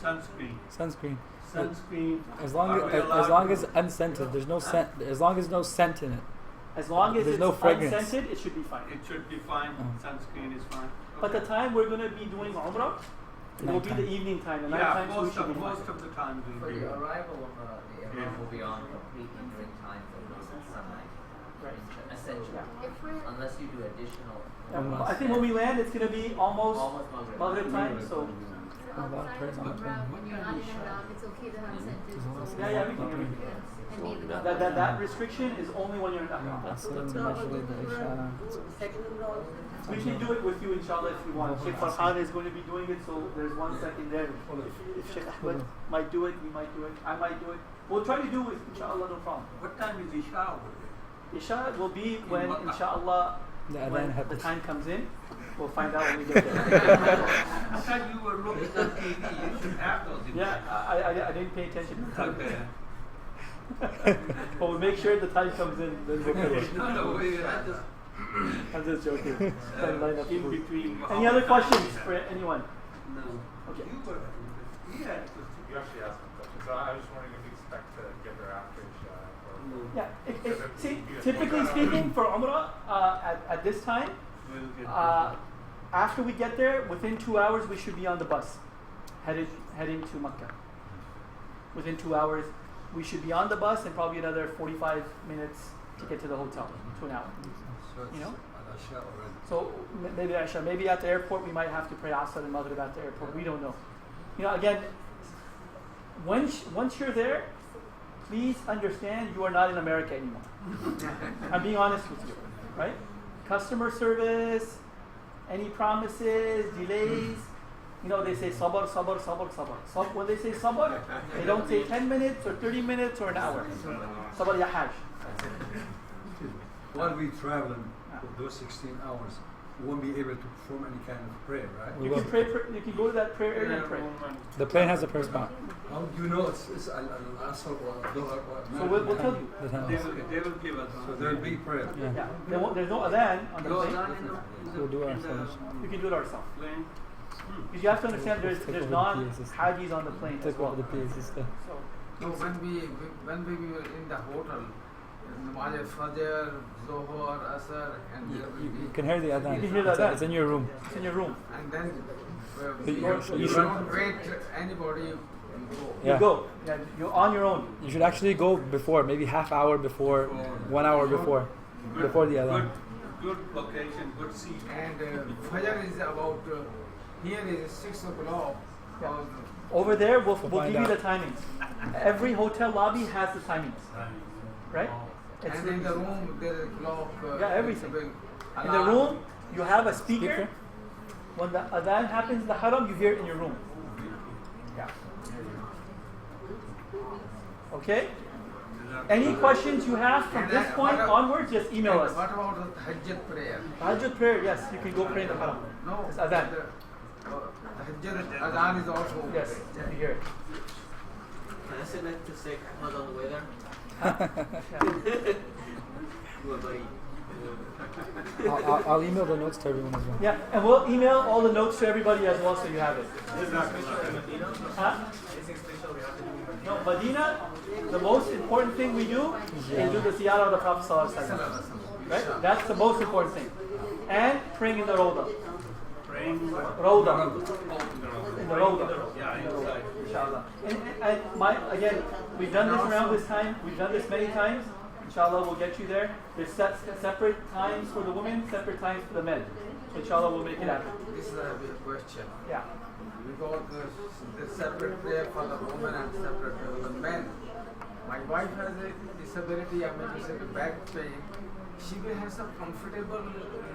sunscreen. Sunscreen. Sunscreen. As long as unscented, there's no scent. As long as there's no scent in it. As long as there's it's no fragrance. unscented, it should be fine. It should be fine. Sunscreen is fine. But the time we're going to be doing Umrah, it will be the evening time. The night time, so we should be fine. Most of the time For will be. the arrival of the Ihram will be on completely during times of sunlight. Right. Essentially. Unless you do additional. I think when we land, it's going to be almost Maghrib time. So. When you're not in Ihram, it's okay to have scented. Yeah, we can. That restriction is only when you're in Ihram. We can do it with you, inshallah, if you want. Sheikh Farhan is going to be doing it, so there's 1 second there. If Sheikh Ahmed might do it, we might do it. I might do it. We'll try to do it, inshallah, no problem. What time is Isha? Isha will be when, inshallah, when the time comes in. We'll find out when we get there. I thought you were looking at TV. You should have those. Yeah, I didn't pay attention to the time. Okay. But we'll make sure the time comes in. Then we'll pay it. No, I'm just joking. Line up in between. Any other questions for anyone? No. Okay. You actually asked some questions. So I was just wondering if you expect to get there after Isha. See, typically speaking, for Umrah, at this time, after we get there, within 2 hours, we should be on the bus, heading to Makkah. Within 2 hours, we should be on the bus, and probably another 45 minutes to get to the hotel, to an hour. You know? So maybe Isha, maybe at the airport we might have to pray Asr and Maghrib at the airport. We don't know. You know, again, once you're there, please understand you are not in America anymore. I'm being honest with you, right? Customer service, any promises, delays. You know, they say sabr, sabr, sabr, sabr. When they say sabr, they don't say 10 minutes or 30 minutes or an hour. Sabr ya hajj. While we traveling for those 16 hours, we won't be able to perform any kind of prayer, right? You can pray. You can go to that prayer area and pray. The plane has a prayer spot. How do you know it's al-Asr or al-Dhuhr or So we'll tell you. They will give us. So there will be prayer. Yeah. There's no adhan on the plane. We'll do it ourselves. You can do it ourselves. Because you have to understand there's non-hajis on the plane as well. The PA system. So when we were in the hotel, Namaz Fajr, Zohar, Asr, and you can hear the adhan. You can hear the adhan. It's in your room. It's in your room. And then you don't wait anybody. You go. Yeah, you're on your own. You should actually go before, maybe half hour before, 1 hour before the adhan. Good location, good seat. And Fajr is about, here is 6 o'clock. Yeah. Over there, we'll give you the timings. Every hotel lobby has the timings. Right? And in the room, there is a clock. Everything. In the room, you have a speaker. When the adhan happens in the haram, you hear it in your room. Yeah. Okay? Any questions you have from this point onwards, just email us. What about the Tahajjud prayer? Tahajjud prayer, yes, you can go pray in the haram. No. It's adhan. Tahajjud adhan is also. Yes, you hear it. Can I sit next to Sheikh Ahmad on the way there? I'll email the notes to everyone as well. Yeah, and we'll email all the notes to everybody as well, so you have it. Huh? No, Medina, the most important thing we do is do the ziyarah of the Prophet sallallahu alaihi wasallam. Right? That's the most important thing. And praying in the Rawda. Praying Rawda. In the Rawda. Yeah, inside. Inshallah. And again, we've done this around this time. We've done this many times. Inshallah, we'll get you there. There's separate times for the women, separate times for the men. So inshallah, we'll make it happen. This is a big question. Yeah. Because the separate prayer for the women and separate prayer for the men. My wife has a disability, I mean, it's a back pain. She will have some comfortable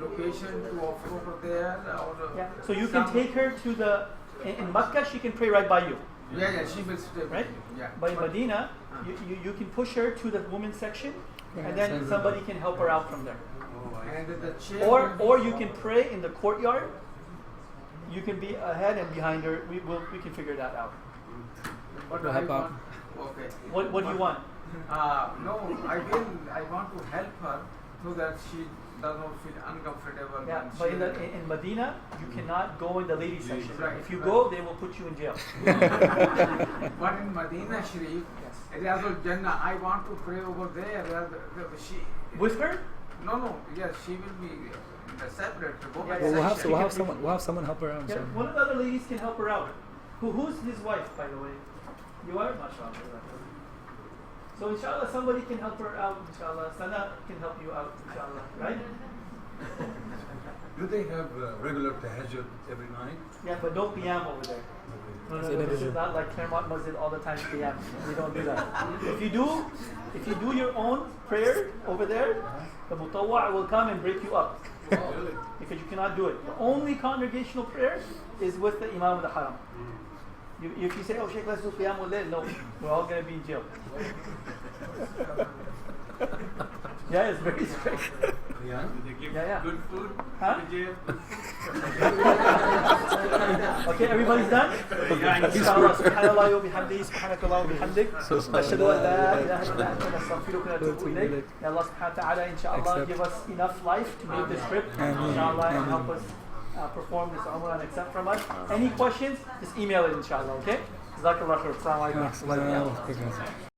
location to offer over there. Or yeah. So you can take her to the, in Makkah, she can pray right by you. Yeah, she will stay. Right? Yeah. But in Medina, you can push her to the women's section, and then somebody can help her out from there. And the chair or you can pray in the courtyard. You can be ahead and behind her. We can figure that out. What do I want? Okay. What do you want? No, I want to help her so that she does not feel uncomfortable. Yeah, but in Medina, you cannot go in the ladies section. Right, if you go, they will put you in jail. But in Medina Sharif, Riyadul Jannah, I want to pray over there. With her? No. Yes, she will be separate. We'll have someone help her out. Yeah, one of the other ladies can help her out. Who's his wife, by the way? You are? MashaAllah. So inshallah, somebody can help her out, inshallah. Sana can help you out, inshallah. Right? Do they have regular tahajjud every night? Yeah, but don't qiyam over there. No, this is not like Claremont Masjid all the time qiyam. We don't do that. If you do your own prayer over there, the mutawwa' will come and break you up. Because you cannot do it. The only congregational prayer is with the Imam of the Haram. If you say, oh Sheikh, let's do Qiyamul Layl, no, we're all going to be in jail. Yeah, it's very strict. Yeah? They give Yeah. good food Huh? in jail? Okay, everybody's done? Inshallah, subhanallah wa bihamdihi, subhanakallah wa bihamdik. Ashhadu an la ilaha illa anta nastaghfiruka wa natubu ilayk. May Allah subhanahu wa ta'ala, inshallah, give us enough life to make this trip. Inshallah, and help us perform this Umrah and accept from us. Any questions, just email it, inshallah, okay? Jazakallah khair. Assalamu alaikum.